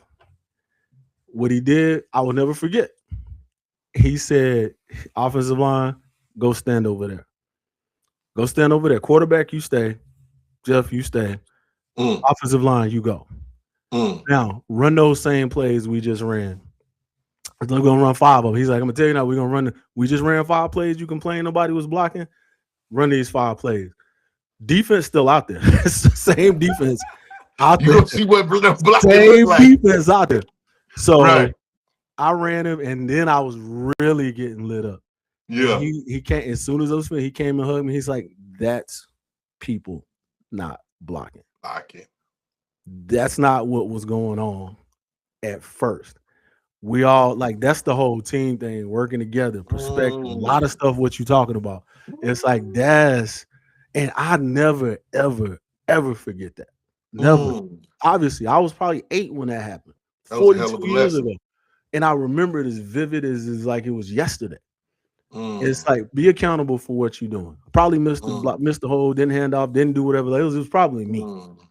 What he did, I will never forget. He said, offensive line, go stand over there. Go stand over there. Quarterback, you stay. Jeff, you stay. Offensive line, you go. Now, run those same plays we just ran. We're going to run 5 of them. He's like, I'm going to tell you now, we're going to run. We just ran 5 plays. You complain nobody was blocking? Run these 5 plays. Defense still out there. It's the same defense out there. You don't see what blocking same like. Defense out there. So I ran him, and then I was really getting lit up. Yeah. He came as soon as I was finished, he came and hugged me. He's like, that's people not blocking. That's not what was going on at first. We all like that's the whole team thing, working together, perspective, a lot of stuff. What you talking about? It's like that's, and I never, ever forget that. Never. Obviously, I was probably 8 when that happened. 42 years ago, and I remember it as vivid as like it was yesterday. It's like be accountable for what you're doing. Probably missed the block, missed the hole, didn't hand off, didn't do whatever. It was probably me.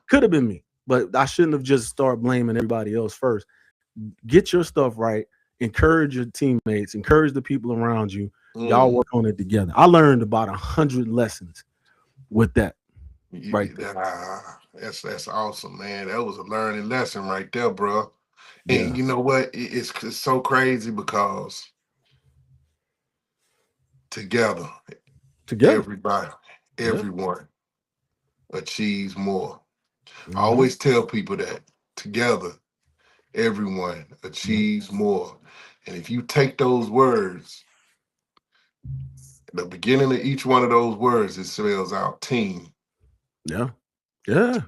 Could have been me, but I shouldn't have just started blaming everybody else first. Get your stuff right encourage your teammates, encourage the people around you. Y'all Mm. work on it together. I learned about 100 lessons with that right there. That's awesome, man. That was a learning lesson right there, bro. And Yeah, you know what? It's so crazy because together, together. everybody, Yeah. everyone achieves more. I Hmm. always tell people that together, everyone Yeah. achieves more. And if you take those words, the beginning of each one of those words, it spells out team. Yeah. Yeah.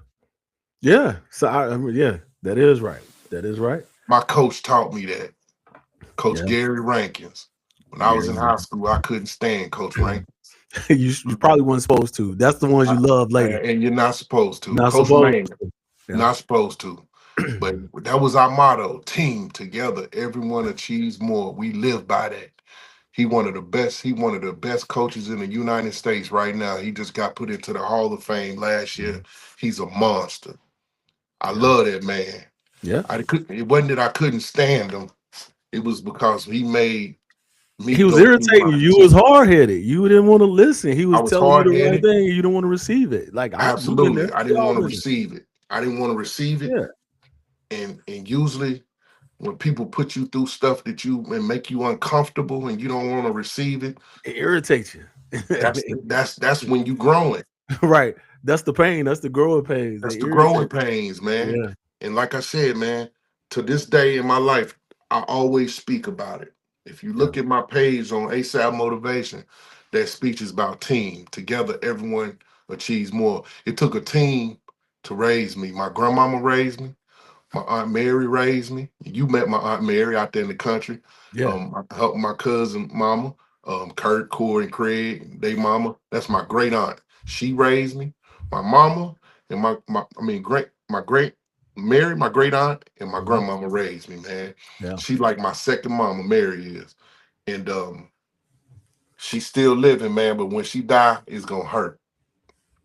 Yeah. So I mean, yeah, that is right. That is right. My coach taught me that. Coach Yeah. Gary Rankins. When I was in Gary. high school, I couldn't stand Coach Rankins. You probably weren't supposed to. That's the ones you love later. And you're not supposed to. Not Coach supposed Rankins, to. Yeah. not supposed to. But that was our motto: team together, everyone achieves more. We live by that. He one of the best. He one of the best coaches in the United States right now. He just got put into the Hall of Fame last year. He's a monster. I Yeah. love that man. Yeah. I couldn't. It wasn't that I couldn't stand him. It was because he made me He was go through irritating my. you. You was hard headed. You didn't want to listen. He I was was telling you hard the right headed. thing, and you don't want to receive it. Like we've been there. Absolutely, I We didn't all want to been there. receive it. I didn't want to receive it. Yeah. And usually when people put you through stuff that you and make you uncomfortable and you don't want to receive it, It irritates you. that's when you growing. Right. That's the pain. That's the growing pains. They That's the growing irritate. pains, man. Yeah. And like I said, man, to this day in my life, I always speak about it. If you Yeah. look at my page on ASAP Motivation, that speech is about team. Together, everyone achieves more. It took a team to raise me. My grandmama raised me. My Aunt Mary raised me. You met my Aunt Mary out there in the country. Yeah. I helped my cousin mama, Kurt, Corey, and Craig, they mama. That's my great aunt. She raised me. My mama and my great Mary, my great aunt, and my Mhm. grandmama raised me, man. Yeah. She like my second mama, Mary is. And she's still living, man. But when she die, it's gonna hurt.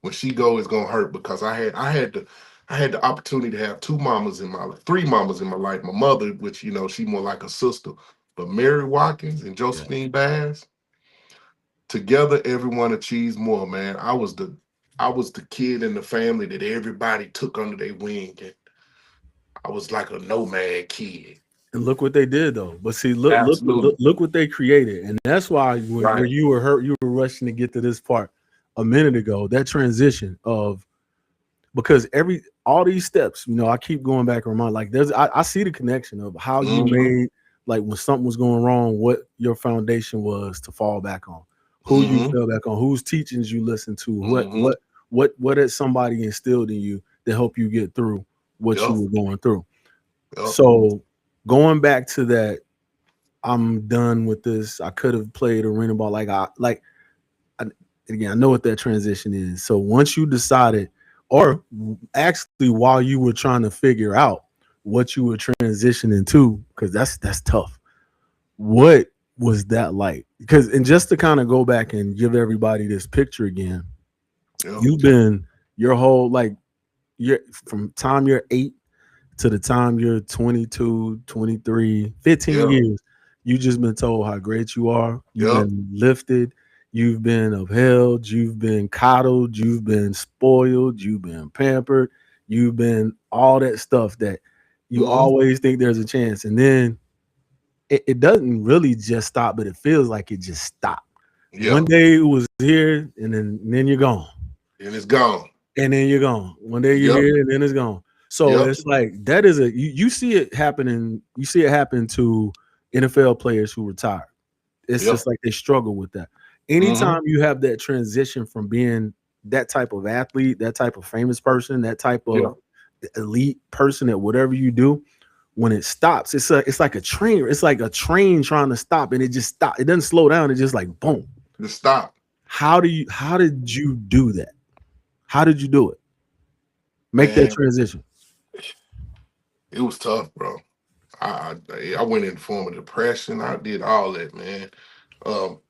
When she go, it's gonna hurt because I had the opportunity to have two mamas in my life, three mamas in my life. My mother, which she more like a sister, but Mary Watkins and Yeah. Josephine Bass, together everyone achieves more, man. I was the kid in the family that everybody took under their wing, and I was like a nomad kid. And look what they did though. But see, Absolutely. look what they created. And that's why when Right. you were hurt, you were rushing to get to this part a minute ago. That transition of because all these steps, I keep going back and remind like I see the connection of how you Mm-hmm. made like when something was going wrong, what your foundation was to fall back on, who you Mm-hmm. fell back on, whose teachings you listened to, Mm-hmm. what had somebody instilled in you to help you get through what you Yep. were going through. Yep. So going back to that, I'm done with this. I could have played arena ball I, again, I know what that transition is. So once you decided, or actually while you were trying to figure out what you were transitioning to, because that's tough. What was that like? Because and just to kind of go back and give everybody this picture again, Yep. you've been your whole you're from time you're 8 to the time you're 22, 23, 15 Yep. years, you just been told how great you are. You've Yep. been lifted. You've been upheld. You've been coddled. You've been spoiled. You've been pampered. You've been all that stuff that you Mm-hmm. always think there's a chance. And then it doesn't really just stop, but it feels like it just stopped. One Yep. day it was here and then you're gone And it's gone. and then you're gone. One day you're Yep. here, and then it's gone. So Yep. it's like that is you see it happening. You see it happen to NFL players who retire. It's Yep. just like they struggle with that. Mm-hmm. Anytime you have that transition from being that type of athlete, that type of famous person, that type of Yep. elite person at whatever you do, when it stops, it's like a train. It's like a train trying to stop, and it just stops. It doesn't slow down. It's just like boom. To stop. How did you do that? How did you do it? Make that Man, transition. it was tough, bro. I went in form of depression. I did all that, man. Um,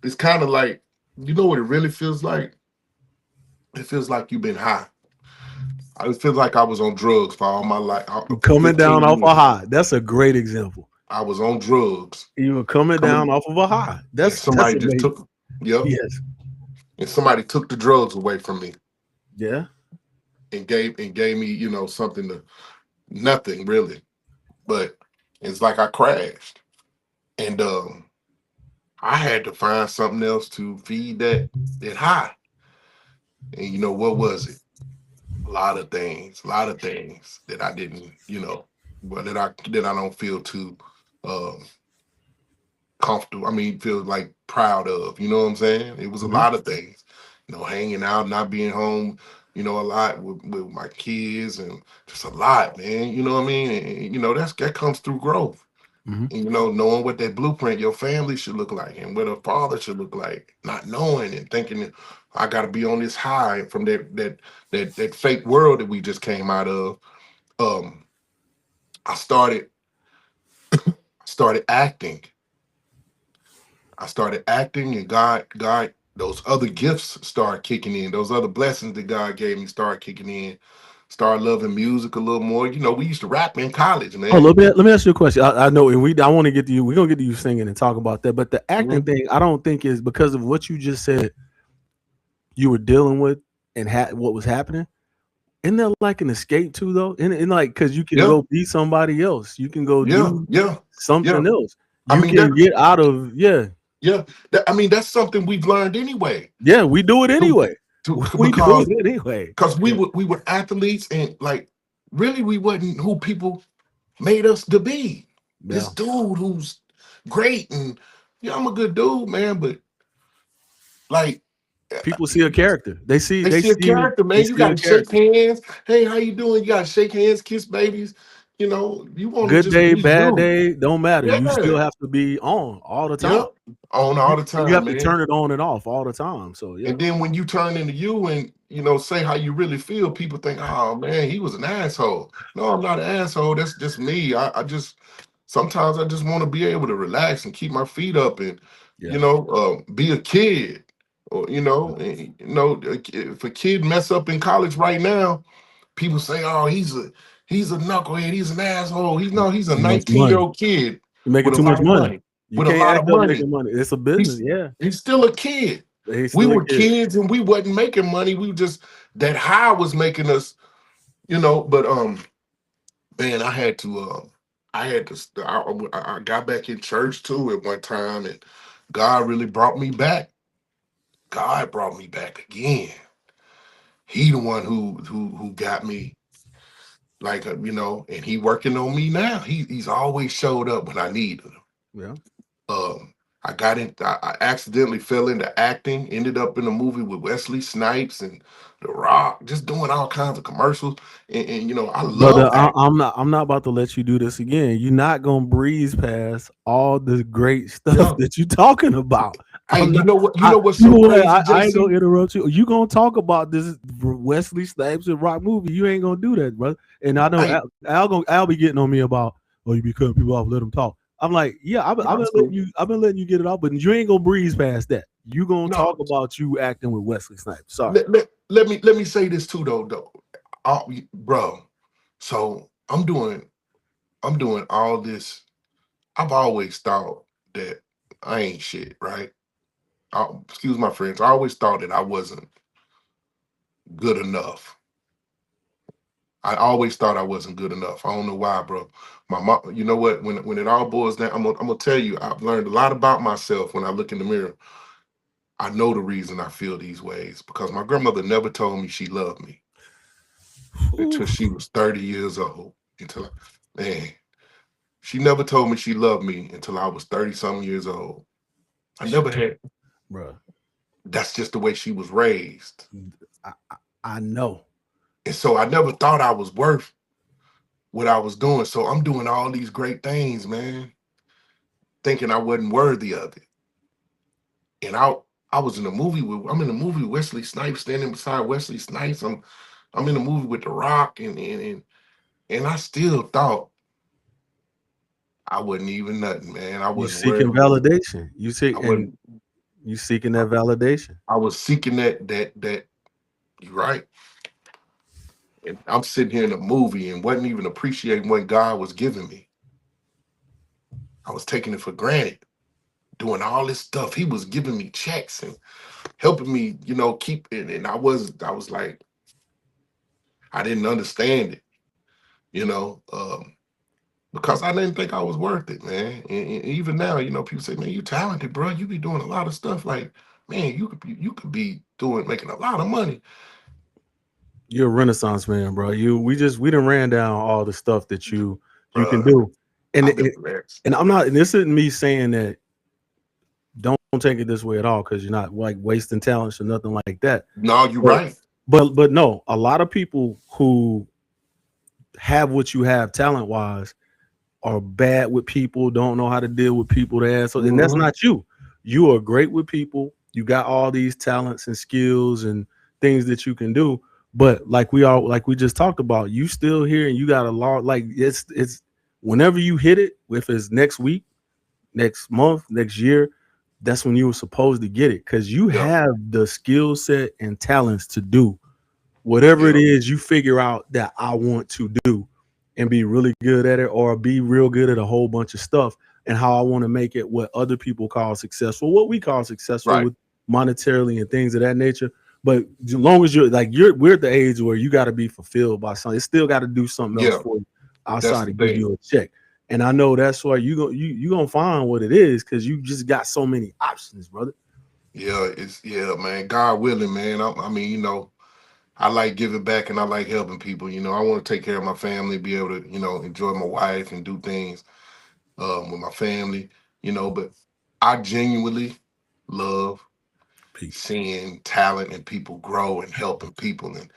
it's kind of like what it really feels like. It feels like you've been high. It feels like I was on drugs for all my life, You for coming down 15 off a years. high. That's a great example. I was on drugs. You were coming down off of a high. And That's somebody just amazing. took, yep. Yes. And somebody took the drugs away from me Yeah. and gave me, you know, something to nothing really. But it's like I crashed. And I had to find something else to feed that high. And you know, what was it? A lot of things that I didn't, you know, but that I don't feel too um comfortable. I mean, feel like proud of, you know what I'm saying? It was a Mhm. lot of things, you know, hanging out, not being home, you know, a lot with my kids and just a lot, man. You know what I mean? And, you know, that comes through growth. Mhm. And, you know, knowing what that blueprint your family should look like and what a father should look like, not knowing and thinking that I got to be on this high from that fake world that we just came out of. Um, I started acting. I started acting, and God, those other gifts started kicking in. Those other blessings that God gave me started kicking in. Started loving music a little more. You know, we used to rap in college, Oh, man. let me ask you a question. I know, and I want to get to you. We're gonna get to you singing and talk about that. But the acting Mhm. thing, I don't think is because of what you just said. You were dealing with and what was happening. Isn't that like an escape too, though? And like, because you can Yeah, go be somebody else. You can go yeah, do yeah, yeah. something else. I You mean can that, get out of yeah. I mean that's something we've learned anyway. yeah. We do it To, anyway. We do because it anyway. we Yeah, were athletes and like really we wasn't who people made us to be. This yeah. dude who's great and yeah, I'm a good dude, man, but like People see a character. they see a character, They man. You see got a to shake character. hands. Hey, how you doing? You got to shake hands, kiss babies. You know, you want to Good just day, be bad you. day, don't matter. You still Yeah, have to be on all the time. yep. On all the You time, have to man. turn it on and off all the time. So yeah, And then when you turn into you and you know say how you really feel, people think, oh man, he was an asshole. No, I'm not an asshole. That's just me. I just sometimes I just want to be able to relax and keep my feet up and yeah, you know be a kid. Or you know, if a kid mess up in college right now, people say, "Oh, he's a knucklehead. He's an asshole." He's a too much 19-year-old money. old kid You're making with a too much lot of money. money. You With a can't lot of act up money, making money. It's a business. he's Yeah, he's still a kid. he's We still a were kid. kids and we wasn't making money. We were just that high was making us, you know. But man, I had to. I got back in church too at one time, and God really brought me back. God brought me back again. He the one who got me like you know, and he working on me now. He's always showed up when I needed him. Yeah. Um, I got in. I accidentally fell into acting. Ended up in a movie with Wesley Snipes and The Rock, just doing all kinds of commercials. And you know, I love Brother, acting. I'm not about to let you do this again. You're not gonna breeze past all the great stuff Yeah. that you're talking about. Hey, I'm you not. know what? You I know what's you know so what? crazy, I ain't gonna JC? interrupt you. You gonna talk about this Wesley Snipes and rock movie? You ain't gonna do that, brother. And I know Hey, Al be getting on me about, oh, you be cutting people off, let them talk. I'm like, yeah, I've no, been it's letting cool. you, get it off, but you ain't gonna breeze past that. You gonna talk No, about you acting with Wesley Snipes? Sorry. let me say this too, though. Bro, so I'm doing all this. I've always thought that I ain't shit, right? Excuse my friends. I always thought that I wasn't good enough. I always thought I wasn't good enough. I don't know why, bro. My mom, you know what? When it all boils down, I'm gonna tell you, I've learned a lot about myself when I look in the mirror. I know the reason I feel these ways because my grandmother never told me she loved me Ooh, until she was 30 years old. Man, she never told me she loved me until I was 30 something years old. I never had. bro. That's just the way she was raised. I know. And so I never thought I was worth what I was doing. So I'm doing all these great things, man, thinking I wasn't worthy of it. And I was in a movie with I'm in a movie with Wesley Snipes, standing beside Wesley Snipes. I'm in a movie with The Rock, and I still thought I wasn't even nothing, man. I You wasn't seeking worthy. validation. I wasn't. You seeking I, that validation. I was seeking that. You're right. And I'm sitting here in a movie and wasn't even appreciating what God was giving me. I was taking it for granted, doing all this stuff. He was giving me checks and helping me, you know, keep it. And I was like, I didn't understand it, you know, because I didn't think I was worth it, man. And even now, you know, people say, man, you talented, bro. You be doing a lot of stuff. Like, man, you could be making a lot of money. You're a renaissance man, bro. We done ran down all the stuff that you can Bruh, do. And I've been blessed. and I'm not, and this isn't me saying that don't take it this way at all, because you're not like wasting talents or nothing like that. No, you're But right. but no, a lot of people who have what you have talent wise are bad with people, don't know how to deal with people. And that's Mhm. not you. You are great with people. You got all these talents and skills and things that you can do. But like we just talked about, you still here and you got a lot. Like it's whenever you hit it, if it's next week, next month, next year, that's when you were supposed to get it, because you Yeah, have the skill set and talents to do whatever it yeah, is you figure out that I want to do and be really good at it, or be real good at a whole bunch of stuff, and how I want to make it what other people call successful, what we call successful right. with monetarily and things of that nature. But as long as we're at the age where you got to be fulfilled by something, it still got to do something else Yeah, for you that's outside the to give thing. you a check. And I know that's why you gonna find what it is, because you just got so many options, brother. Yeah, man. God willing, man. I mean, you know, I like giving back and I like helping people. You know, I want to take care of my family, be able to, you know, enjoy my wife and do things with my family, you know, but I genuinely love Peace. seeing talent and people grow and helping people. And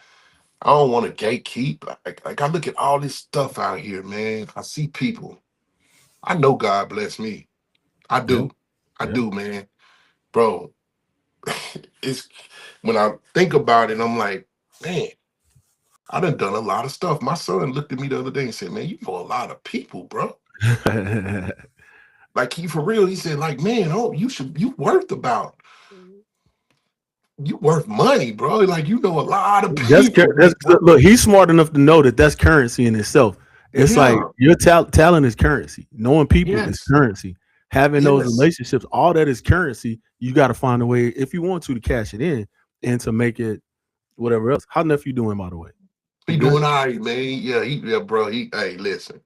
I don't want to gatekeep. Like I look at all this stuff out here, man. I see people. I know God bless me. I Yeah, do. I yeah. do, man. Bro, it's when I think about it, I'm like, man, I done a lot of stuff. My son looked at me the other day and said, man, you know a lot of people, bro. Like he for real, he said, like, man, oh, you worth money, bro. Like you know a lot of people, That's big bro. look. He's smart enough to know that that's currency in itself. It's like Yeah, your talent is currency. Knowing people is yes, currency. Having those yes. relationships, all that is currency. You got to find a way, if you want to cash it in and to make it whatever else. How nephew doing, by the way? He He good? doing all right, man. Yeah, bro. Hey, listen,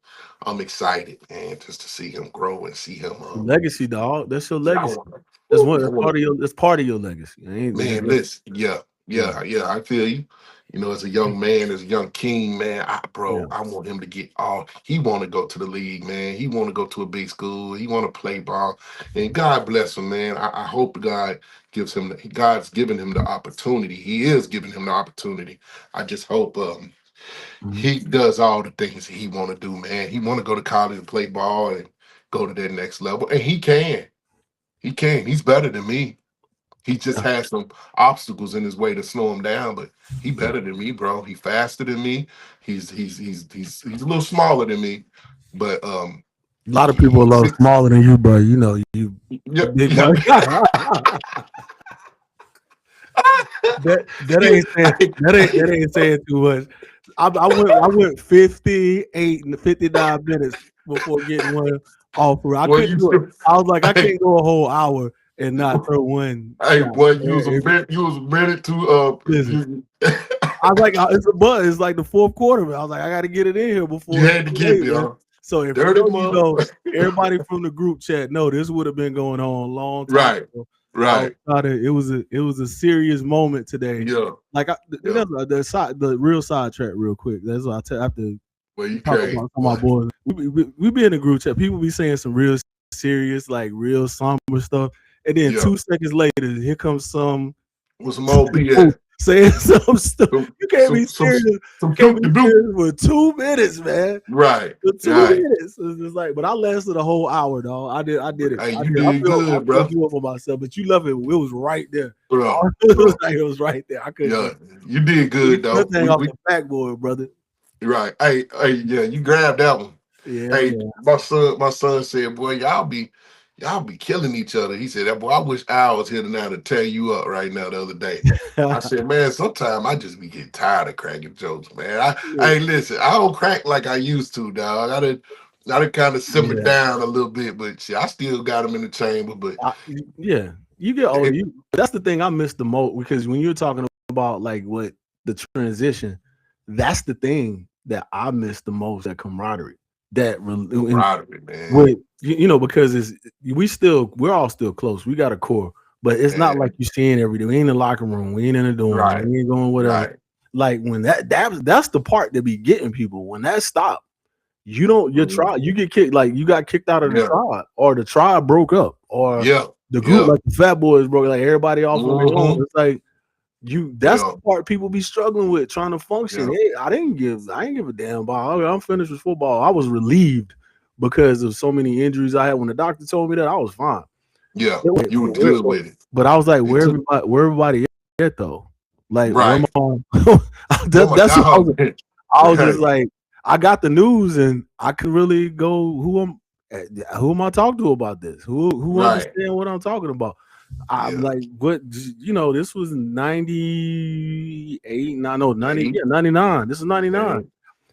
I'm excited, man, just to see him grow and see him. Legacy, dog. That's your Yeah, I legacy. want to. That's I one. want to. That's part of your legacy. Man, listen, yeah, Yeah, yeah. I feel you. You know, as a young man, as a young king, man, yeah. I want him to get all. He want to go to the league, man. He want to go to a big school. He want to play ball, and God bless him, man. I hope God gives him. God's given him the opportunity. He is giving him the opportunity. I just hope Mhm. he does all the things that he want to do, man. He want to go to college and play ball and go to that next level, and he can. He can. He's better than me. He just Yeah, has some obstacles in his way to slow him down, but he yeah. better than me, bro. He faster than me. He's a little smaller than me, but A lot of people are a he's lot six. smaller than you, bro. You know, you Yep, big yep. boy. That ain't saying that ain't saying too much. I went 58 and 59 minutes before getting one off. I Well, couldn't you do it. still, I was like, I hey, can't go a whole hour and not throw one hey, shot. boy, you was a minute to Listen, you, I was like, it's a buzz. It's like the fourth quarter. Man. I was like, I got to get it in here you before it's had to too get late, me, man. huh? So if you Dirty know, you know. mother. Everybody from the group chat, no, this would have been going on a long time Right, ago. I was right. trying to. It was a serious moment today. Yeah, Like and yeah. that's the real sidetrack real quick. That's why I have to Well, you talk can't, about some of my boy. boys. We be in a group chat. People be saying some real serious, like real somber stuff, and then Yeah. 2 seconds later, here comes some With some old fool BS. saying some stuff. Some You can't be serious. You some can't Duke be to Duke. serious for 2 minutes, man. Right, For two right. minutes, it's just like, but I lasted a whole hour, dog. I did it. Hey, I you did. I did feel, I good, feel bro. good for myself. But you love it. It was right there. Bro, It was bro. like it was right there. I couldn't do Yeah, it. you did You good took that though. thing off the backboard, brother. Right. Hey, yeah, you grabbed that one. Yeah, Hey, man. my son said, boy, y'all be killing each other. He said, that boy, I wish I was here now to tear you up right now the other day. I said, man, sometimes I just be getting tired of cracking jokes, man. Yeah. Hey, listen, I don't crack like I used to, dog. I done kind of simmered Yeah. down a little bit, but shit, I still got them in the chamber. But Yeah, you get older. That's the thing I miss the most, because when you're talking about like what the transition, that's the thing that I miss the most. That camaraderie, camaraderie, man. with because we're all still close. We got a core, but it's not like you seeing every day. We ain't in the locker room. We ain't in the dorm. Right. We ain't going whatever. Right. Like when that's the part that be getting people. When that stop, you don't your tribe. You get kicked. Like you got kicked out of the tribe, or the tribe broke up, or the group, like the Fat Boys broke. Like everybody off on their own. It's like that's the part people be struggling with, trying to function. Hey, I didn't give a damn about. I'm finished with football. I was relieved because of so many injuries I had. When the doctor told me that, I was fine. Yeah, you were good with it. But I was like, where everybody at though? Like, right. That's what I was just like, I got the news and I could really go, who am I talking to about this? Who understand what I'm talking about? I'm like, what, this was 98, 99. This is 99.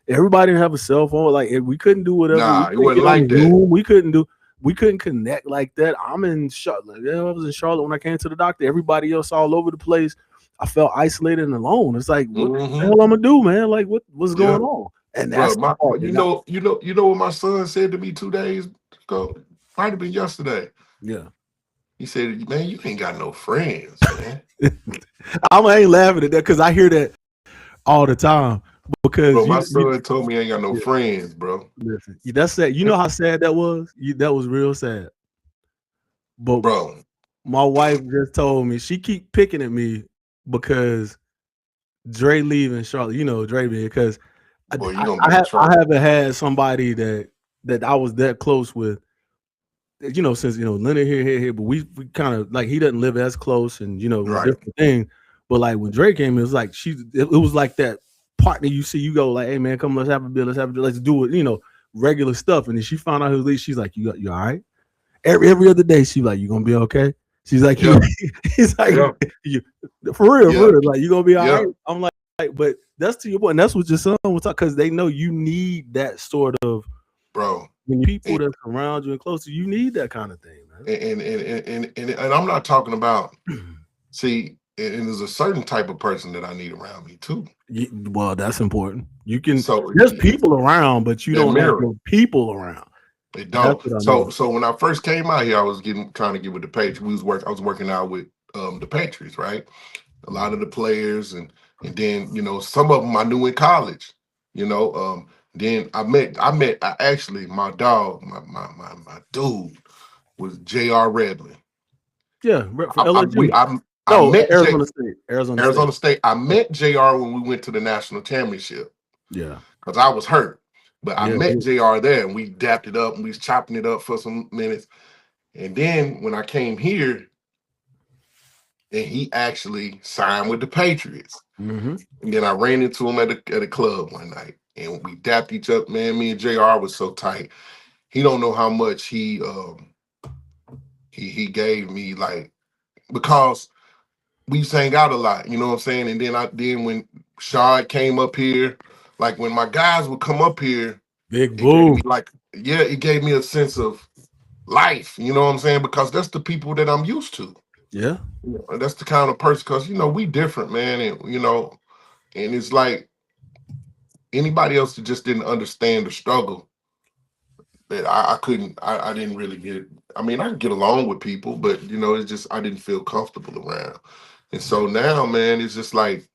Everybody didn't have a cell phone. Like, we couldn't do whatever. Nah, it wasn't like that. We couldn't connect like that. I'm in Charlotte. I was in Charlotte when I came to the doctor. Everybody else all over the place. I felt isolated and alone. It's like, what the hell I'm gonna do, man? Like, what's going on? And that's you know what my son said to me 2 days ago? Might have been yesterday. Yeah. He said, man, you ain't got no friends, man. I ain't laughing at that because I hear that all the time. Because my son told me I ain't got no friends, bro. Listen, that's sad. You know how sad that was? That was real sad. But bro, my wife just told me, she keep picking at me because Dre leaving Charlotte. Dre being, because I haven't had somebody that I was that close with. Since Leonard here, but we kind of like, he doesn't live as close, and different thing. But like when Drake came, it was like it was like that partner you see, you go like, hey man, come, let's have a beer, let's do it, regular stuff. And then she found out who leaves. She's like, you all right? Every other day, she's like, you gonna be okay? She's like, he's like, for real, like, you gonna be all right? I'm like, but that's to your point, and that's what your son was talking, because they know you need that sort of, bro. When people that's around you and close to you, need that kind of thing, man. And I'm not talking about, see, and there's a certain type of person that I need around me too. Well, that's important. You can, there's people around, but you don't have no people around. They don't. So when I first came out here, I was trying to get with the Patriots. I was working out with the Patriots, right? A lot of the players, and then some of them I knew in college. Then I actually, my dog, my dude was J.R. Redlin. Yeah, I met Arizona State. I met JR when we went to the national championship. Yeah. Because I was hurt. But I met JR there, and we dapped it up, and we was chopping it up for some minutes. And then when I came here, and he actually signed with the Patriots. Mm-hmm. And then I ran into him at a club one night, and we dapped each up. Man, me and JR was so tight. He don't know how much he gave me, like, because we used to hang out a lot, you know what I'm saying? And then when Shad came up here, like when my guys would come up here, Big Boo, it gave me a sense of life, you know what I'm saying? Because that's the people that I'm used to. Yeah. That's the kind of person, because we different, man. And and it's like anybody else that just didn't understand the struggle, that I didn't really get. I mean, I could get along with people, but it's just I didn't feel comfortable around. And so now, man, it's just like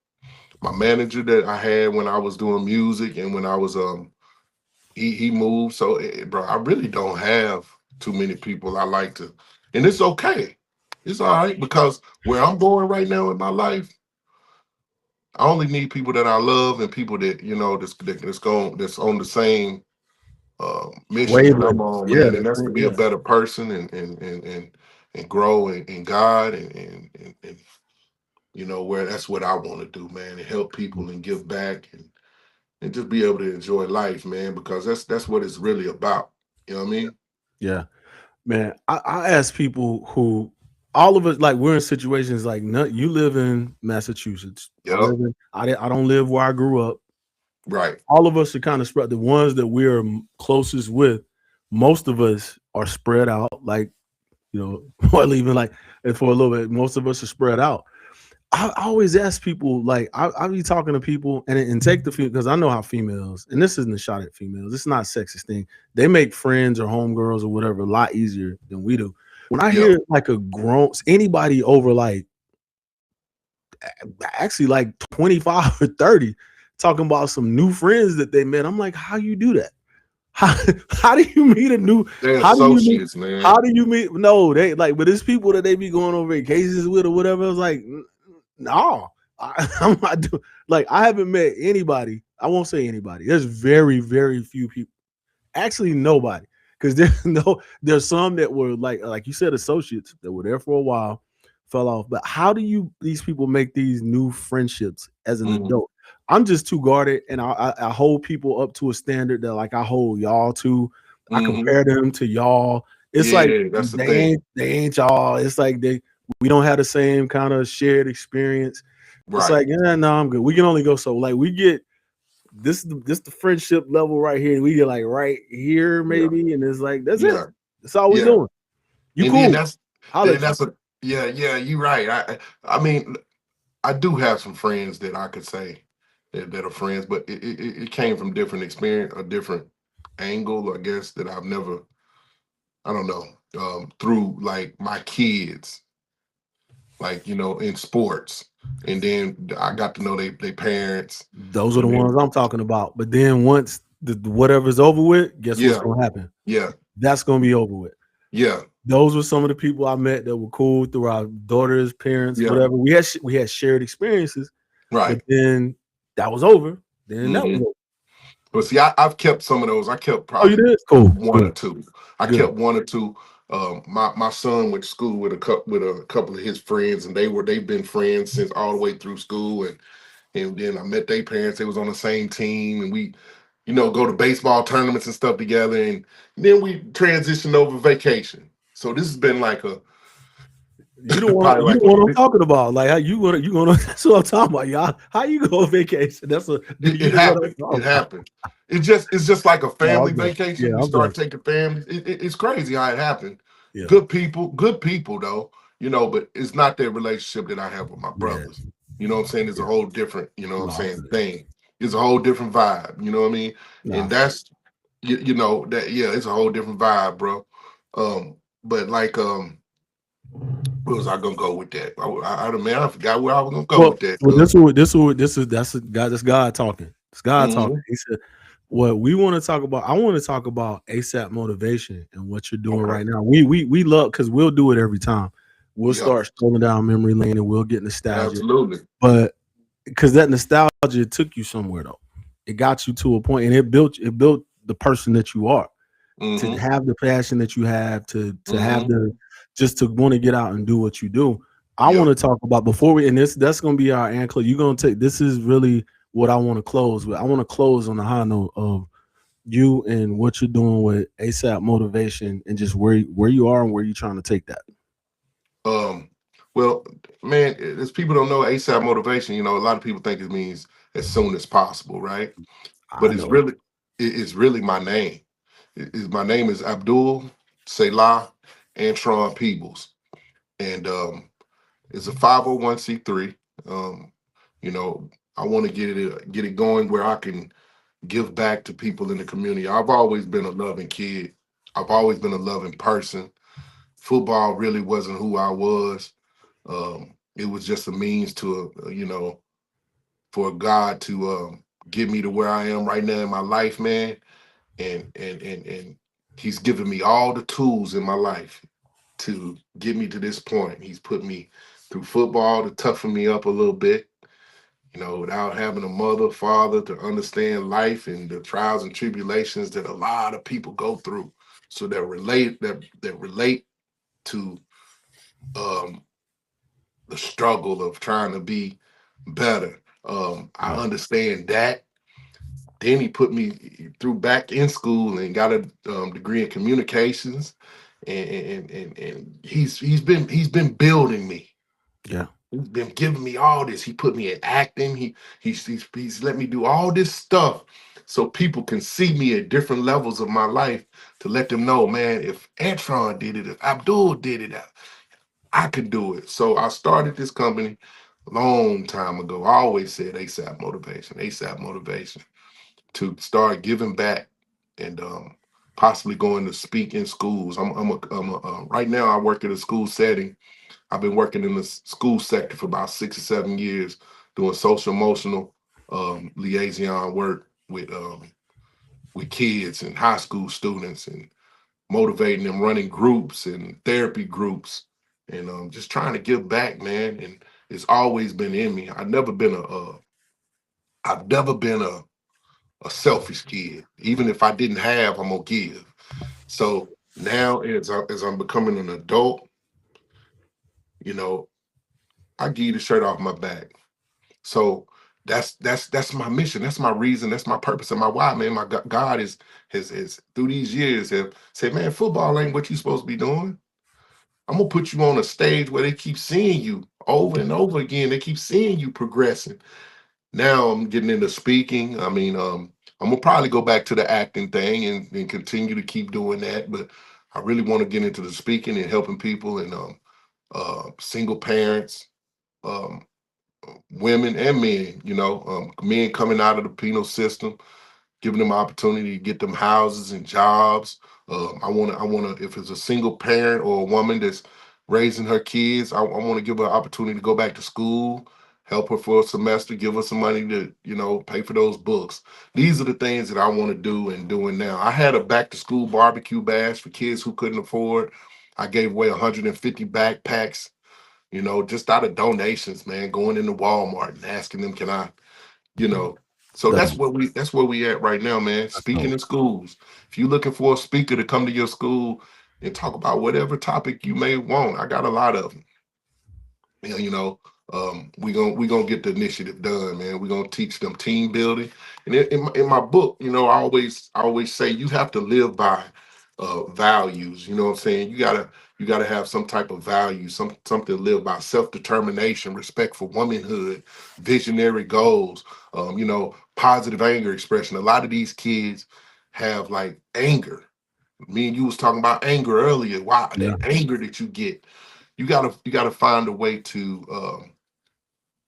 my manager that I had when I was doing music, and when I was he moved. So bro, I really don't have too many people I like to, and it's okay. It's all right, because where I'm going right now in my life, I only need people that I love, and people that that's on the same mission that I'm on, man. And that's to be a better person, and grow in God, and where that's what I want to do, man, and help people and give back, and just be able to enjoy life, man, because that's what it's really about. You know what I mean? Yeah, man. I ask people who, all of us, like, we're in situations like, you live in Massachusetts. Yeah. I don't live where I grew up. Right. All of us are kind of spread. The ones that we're closest with, most of us are spread out. Like, you know, or even like, and for a little bit, most of us are spread out. I always ask people, like, I be talking to people and take the because I know how females, and this isn't a shot at females, it's not a sexist thing. They make friends or homegirls or whatever a lot easier than we do. When I Yeah. hear like a grown anybody over like actually like 25 or 30 talking about some new friends that they met, I'm like, how you do that? How how do you meet a new? They're How do you meet? associates, man. How do you meet? No, they like, but it's people that they be going on vacations with or whatever. I was like, no, I'm not doing. Like, I haven't met anybody. I won't say anybody. There's very, very few people. Actually, nobody. Because there's some that were like you said, associates that were there for a while, fell off. But how do you these people make these new friendships as an adult? I'm just too guarded, and I hold people up to a standard that like I hold y'all to. I compare them to y'all. It's like Yeah, that's the thing. they ain't y'all. It's like we don't have the same kind of shared experience. It's Right. like, yeah, no, I'm good. We can only go so like we get this the friendship level right here. We get like right here Yeah. maybe, and it's like that's it. Yeah. That's all we Yeah. doing. You And cool? Holla then at you. that's a yeah, yeah, you're right. I mean, I do have some friends that I could say that are friends, but it came from different experience, a different angle, I guess, that I've never, I don't know, through like my kids, like, you know, in sports. And then I got to know they parents. Those are the And ones then I'm talking about. But then once whatever's over with, guess what's yeah, gonna happen? yeah, That's gonna be over with. yeah, Those were some of the people I met that were cool through our daughters, parents, yeah, whatever. We had shared experiences, but right. then that was over. Then that was Hmm. over. But see, I've kept some of those. I kept Oh, you probably did? Cool. one or Good. two. I Good. kept one or two. My son went to school with a couple of his friends, and they've been friends since all the way through school. And then I met their parents. They was on the same team, and we, you know, go to baseball tournaments and stuff together. And then we transitioned over vacation. So this has been like a probably You like the one I'm talking about. Like how you gonna that's what I'm talking about, y'all. How you go on vacation? That's a you it know what I'm happened. It talking about. happened. It's just like a No, family I'm joking. vacation. Yeah, You I'm start joking. taking families. It's crazy how it happened. Yeah. Good people though. You know, but it's not that relationship that I have with my Yeah. brothers. You know what I'm saying? It's a Yeah. whole different, you know what I'm No, I saying, feel it. thing. It's a whole different vibe. You know what I mean? No, I And feel it. that's you know that yeah, it's a whole different vibe, bro. But like where was I gonna go with that? Man, I forgot where I was gonna go with that. Well, this is that's God. That's God talking. It's God talking. Mhm. He said, "What we want to talk about. I want to talk about ASAP motivation and what you're doing Okay. right now. We love because we'll do it every time. We'll Yeah, start strolling down memory lane and we'll get nostalgia. absolutely. But because that nostalgia took you somewhere though, it got you to a point and it built the person that you are. To Hmm. have the passion that you have, to have Hmm. the just to want to get out and do what you do. I Yeah. want to talk about before we and that's gonna be our ankle. You're gonna take this is really what I want to close with. I want to close on the high note of you and what you're doing with ASAP motivation and just where you are and where you're trying to take that. Um, well, man, as people don't know ASAP motivation, you know, a lot of people think it means as soon as possible, right? I But it's know. really it's really my name. My name is Abdul Selah Antron Peebles. And it's a 501c3. Um, you know, I want to get it going where I can give back to people in the community. I've always been a loving kid. I've always been a loving person. Football really wasn't who I was. It was just a means to, you know, for God to get me to where I am right now in my life, man. And He's given me all the tools in my life to get me to this point. He's put me through football to toughen me up a little bit, you know, without having a mother, father to understand life and the trials and tribulations that a lot of people go through. So that relate to um the struggle of trying to be better. I Right. understand that. Then he put me through back in school and got a degree in communications, and he's been building me. Yeah. He's been giving me all this. He put me in acting. He's let me do all this stuff so people can see me at different levels of my life to let them know, man, if Antron did it, if Abdul did it, I could do it. So I started this company a long time ago. I always said ASAP motivation to start giving back and possibly going to speak in schools. Right now I work in a school setting. I've been working in the school sector for about 6 or 7 years, doing social emotional liaison work with kids and high school students and motivating them, running groups and therapy groups, and just trying to give back, man. And it's always been in me. I've never been a selfish kid. Even if I didn't have, I'm gonna give. So now, as I'm becoming an adult, you know, I give the shirt off my back. So that's my mission. That's my reason. That's my purpose and my why, man. My God has through these years have said, man, football ain't what you supposed to be doing. I'm gonna put you on a stage where they keep seeing you over and over again. They keep seeing you progressing. Now I'm getting into speaking. I mean, I'm gonna probably go back to the acting thing and continue to keep doing that. But I really want to get into the speaking and helping people and single parents, um, women and men. Men coming out of the penal system, giving them opportunity to get them houses and jobs. I want to. If it's a single parent or a woman that's raising her kids, I want to give her an opportunity to go back to school, help her for a semester, give her some money to, pay for those books. These are the things that I want to do and doing now. I had a back to school barbecue bash for kids who couldn't afford. I gave away 150 backpacks, just out of donations, man, going into Walmart and asking them, can I, you know, so That's that's where we at right now, man. Speaking dope. in schools. If you're looking for a speaker to come to your school and talk about whatever topic you may want, I got a lot of them. Yeah, we gonna get the initiative done, man. We're gonna teach them team building. And in my book, I always say you have to live by values. You know what I'm saying? You gotta have some type of value, something to live by, self-determination, respect for womanhood, visionary goals, positive anger expression. A lot of these kids have like anger. Me and you was talking about anger earlier. Wow, Yeah. that anger that you get, you gotta find a way to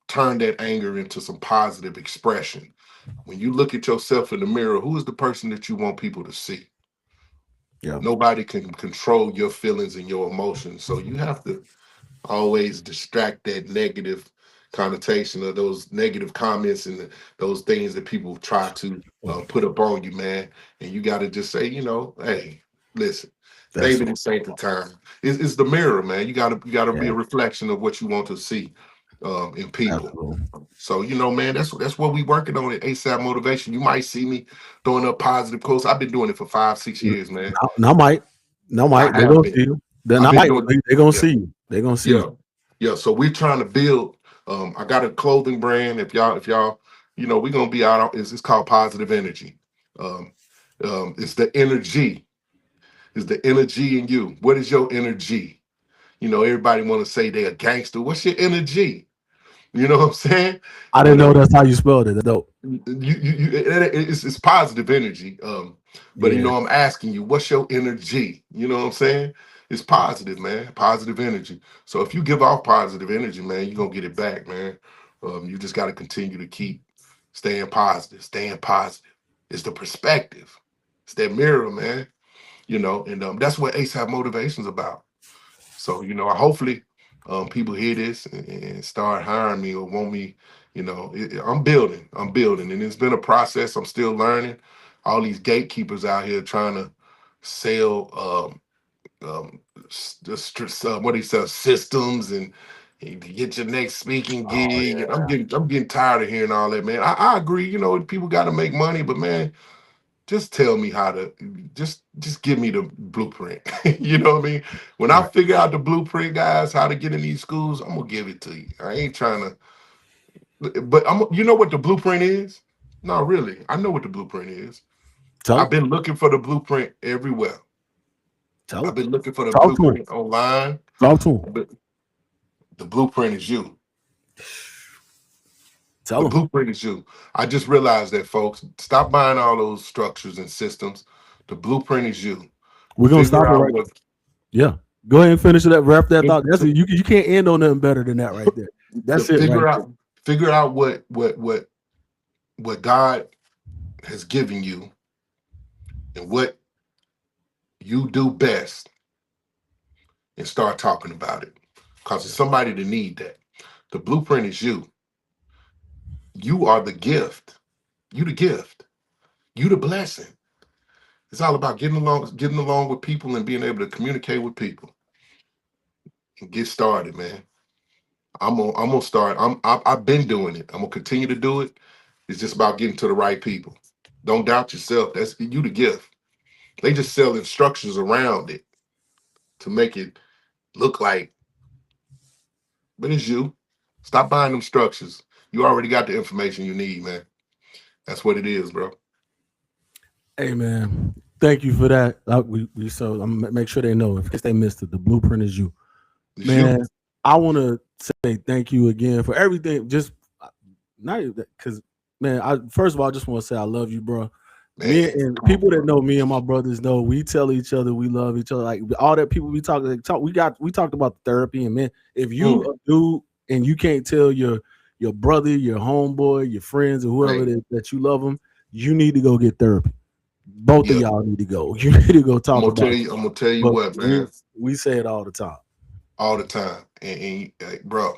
turn that anger into some positive expression. When you look at yourself in the mirror, who is the person that you want people to see? Yeah. Nobody can control your feelings and your emotions, so you have to always distract that negative connotation of those negative comments and those things that people try to put up on you, man. And you got to just say, hey, listen, That's maybe so this ain't the time. It's the mirror, man. You gotta be yeah. a reflection of what you want to see in people. Absolutely. So man, that's what we working on at ASAP Motivation. You might see me throwing up positive quotes. I've been doing it for 5, 6 years, man. Now, Mike. No, I Mike. They're have gonna see been. you. Then I've I been Mike. doing. They're gonna Yeah. see you. They're gonna see Yeah, you. yeah. So we're trying to build. I got a clothing brand. If y'all, we're gonna be out on. It's called Positive Energy. Um, it's the energy. It's the energy in you. What is your energy? Everybody want to say they a gangster. What's your energy? You know what I'm saying? I didn't But know that's how you spelled it. Dope. it's positive energy. But Yeah. I'm asking you, what's your energy? You know what I'm saying? It's positive, man. Positive energy. So if you give off positive energy, man, you're gonna get it back, man. You just got to continue to keep staying positive, staying positive. It's the perspective. It's that mirror, man. And that's what ASAP motivation's about. So, hopefully people hear this and start hiring me or want me. I'm building, and it's been a process. I'm still learning. All these gatekeepers out here trying to sell what he sells systems and to get your next speaking Oh gig. And yeah. I'm getting tired of hearing all that, man. I agree. People got to make money, but man, just tell me how to just give me the blueprint. You know what I mean? When I Right. figure out the blueprint, guys, how to get in these schools, I'm gonna give it to you. I ain't trying to, but you know what the blueprint is? No, really, I know what the blueprint is. Tell I've them. been looking for the blueprint everywhere. Tell I've them. been looking for the Talk to him. blueprint online, Talk to him. but the blueprint is you. Tell The them. blueprint is you. I just realized that, folks. Stop buying all those structures and systems. The blueprint is you. We're gonna stop Figure it out right. what. Yeah. Go ahead and finish that. Wrap that thought. That's To, it. You can't end on nothing better than that right there. to That's it right there. figure out what God has given you and what you do best, and start talking about it. Because it's somebody that need that. The blueprint is you. You are the gift. You the gift. You the blessing. It's all about getting along with people and being able to communicate with people and get started, man. I'm gonna start. I've been doing it. I'm gonna continue to do it. It's just about getting to the right people. Don't doubt yourself. That's you the gift. They just sell instructions around it to make it look like, but it's you. Stop buying them structures. You already got the information you need, man. That's what it is, bro. Hey man, thank you for that. We so I'm make sure they know in case they missed it. The blueprint is you, It's man. you. I want to say thank you again for everything. Just not because, man. I first of all, I just want to say I love you, bro. Me Man, and come on, people that bro. know me and my brothers know we tell each other we love each other. Like all that people we talk. We talked about therapy, and man, if you Mm, a dude and you can't tell your brother, your homeboy, your friends, or whoever hey, that you love them, you need to go get therapy. Both of yeah. y'all need to go. You need to go I'm talk gonna tell about it. you. I'm gonna tell you But what, we man. we say it all the time. All the time, bro,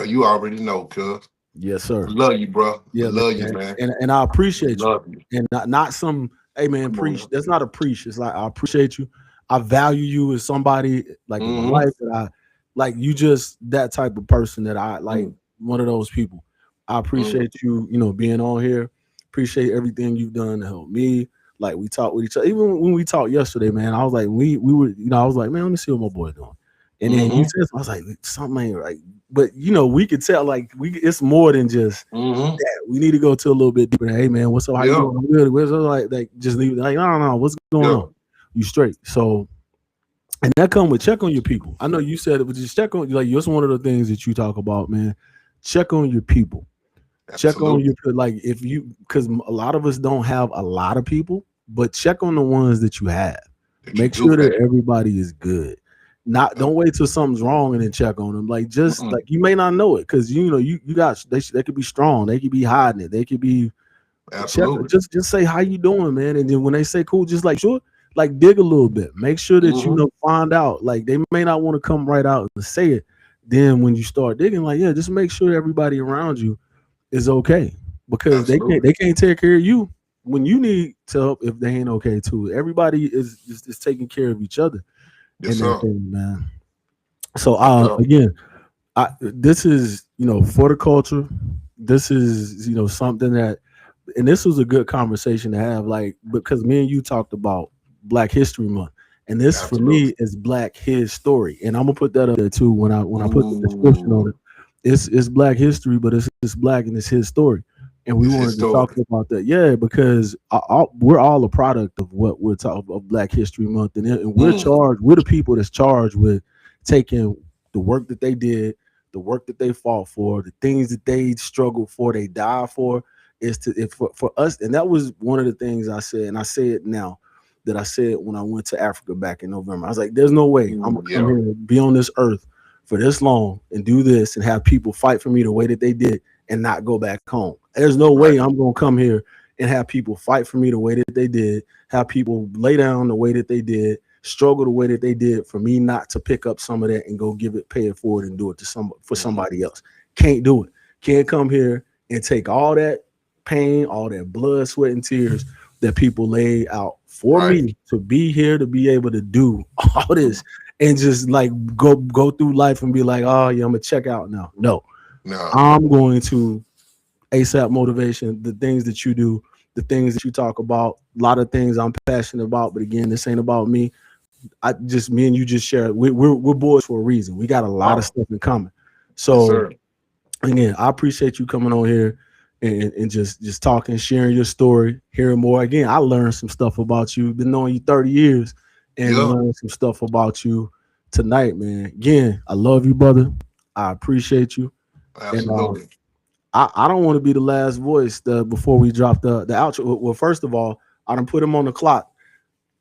you already know, cuz. Yes, I sir. love you, bro. I Yeah, love you, man. man. And I I appreciate you. love you. And not some, hey man, Come on preach. now. That's not a preach. It's like I appreciate you. I value you as somebody like in my Mm-hmm. life that I like you just that type of person that I like Mm, one of those people. I mm, appreciate you, being on here. Appreciate everything you've done to help me. Like we talked with each other. Even when we talked yesterday, man, I was like, we were, I was like, man, let me see what my boy doing. And then you mm-hmm. said, I was like, something ain't right. But we could tell like it's more than just Mm-hmm. that. We need to go to a little bit deeper. Hey man, what's up? How you Yeah. doing? I'm good. What's up? Like just leave it. Like, no, what's going Yeah. on? You straight. So and that come with check on your people. I know you said it, but just check on like it's one of the things that you talk about, man. Check on your people. Check on Absolutely. your like if you because a lot of us don't have a lot of people, but check on the ones that you have. That you Make do sure have. that everybody is good. Not Yep. don't wait till something's wrong and then check on them. Like just Mm-mm. like you may not know it because you got they could be strong, they could be hiding it, they could be check Absolutely. just say how you doing, man. And then when they say cool, just like sure, like dig a little bit. Make sure that Mm-hmm. find out. Like they may not want to come right out and say it. Then when you start digging, like yeah, just make sure everybody around you is okay because Absolutely. they can't take care of you when you need help if they ain't okay too. Everybody is taking care of each other Yes, in that sir. thing, man. So Yeah. again, this is for the culture. This is something that, and this was a good conversation to have, like because me and you talked about Black History Month, and this for Absolutely. me is Black His Story, and I'm gonna put that up there too when I put the description on Ooh. it. It's Black History, but it's Black and it's his story, and we It's his wanted to talk story. about that, yeah, because we're all a product of what we're talking of Black History Month, and we're Mm. charged. We're the people that's charged with taking the work that they did, the work that they fought for, the things that they struggled for, they died for, is to if for us. And that was one of the things I said, and I say it now that I said when I went to Africa back in November. I was like, there's no way I'm gonna come Yeah. here and be on this earth for this long and do this and have people fight for me the way that they did and not go back home. There's no Right. way I'm gonna come here and have people fight for me the way that they did, have people lay down the way that they did, struggle the way that they did for me not to pick up some of that and go give it, pay it forward and do it to Mm. somebody else. Can't do it. Can't come here and take all that pain, all that blood, sweat, and tears that people laid out for Right. me to be here to be able to do all Mm. this and just like go through life and be like, oh yeah, I'm gonna check out now. No, No. I'm going to ASAP motivation, the things that you do, the things that you talk about, a lot of things I'm passionate about. But again, this ain't about me. I just me and you just share. We're boys for a reason. We got a lot of Oh, stuff in common. yes, So sir. again, I appreciate you coming on here and just talking, sharing your story, hearing more. Again, I learned some stuff about you. Been knowing you 30 years and Yeah. learned some stuff about you tonight, man. Again, I love you, brother. I appreciate you. And Absolutely. I don't want to be the last voice before we drop the outro. Well, first of all, I done put him on the clock.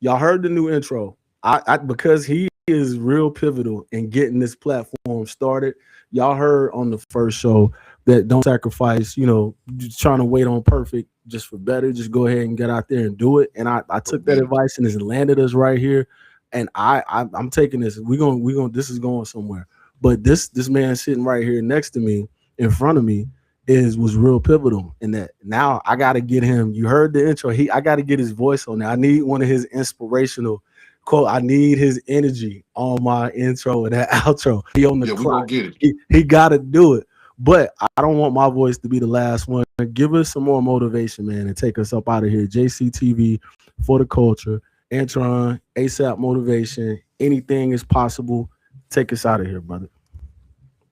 Y'all heard the new intro. I because he is real pivotal in getting this platform started. Y'all heard on the first show that don't sacrifice, just trying to wait on perfect just for better. Just go ahead and get out there and do it. And I took that advice and it's landed us right here. And I'm taking this. We gonna this is going somewhere. But this man sitting right here next to me, in front of me, was real pivotal in that. Now I got to get him. You heard the intro. I got to get his voice on there. I need one of his inspirational quote. I need his energy on my intro and that outro. He on the Yeah, we clock. gonna get it. He got to do it. But I don't want my voice to be the last one. Give us some more motivation, man, and take us up out of here. JCTV for the culture. Antron, ASAP motivation. Anything is possible. Take us out of here, brother.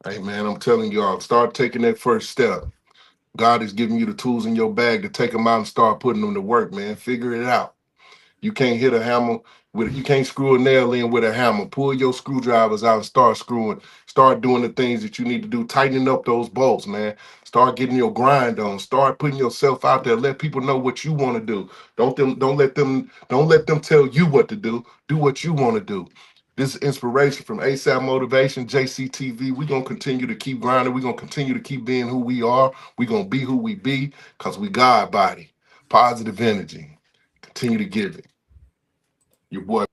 Hey man, I'm telling y'all, start taking that first step. God is giving you the tools in your bag to take them out and start putting them to work, man. Figure it out. You can't hit a hammer you can't screw a nail in with a hammer. Pull your screwdrivers out and start screwing. Start doing the things that you need to do. Tightening up those bolts, man. Start getting your grind on. Start putting yourself out there. Let people know what you want to do. Don't let them tell you what to do. Do what you want to do. This is inspiration from ASAP Motivation, JCTV. We're gonna continue to keep grinding. We're gonna continue to keep being who we are. We're gonna be who we be because we God body. Positive energy. Continue to give it. Your boy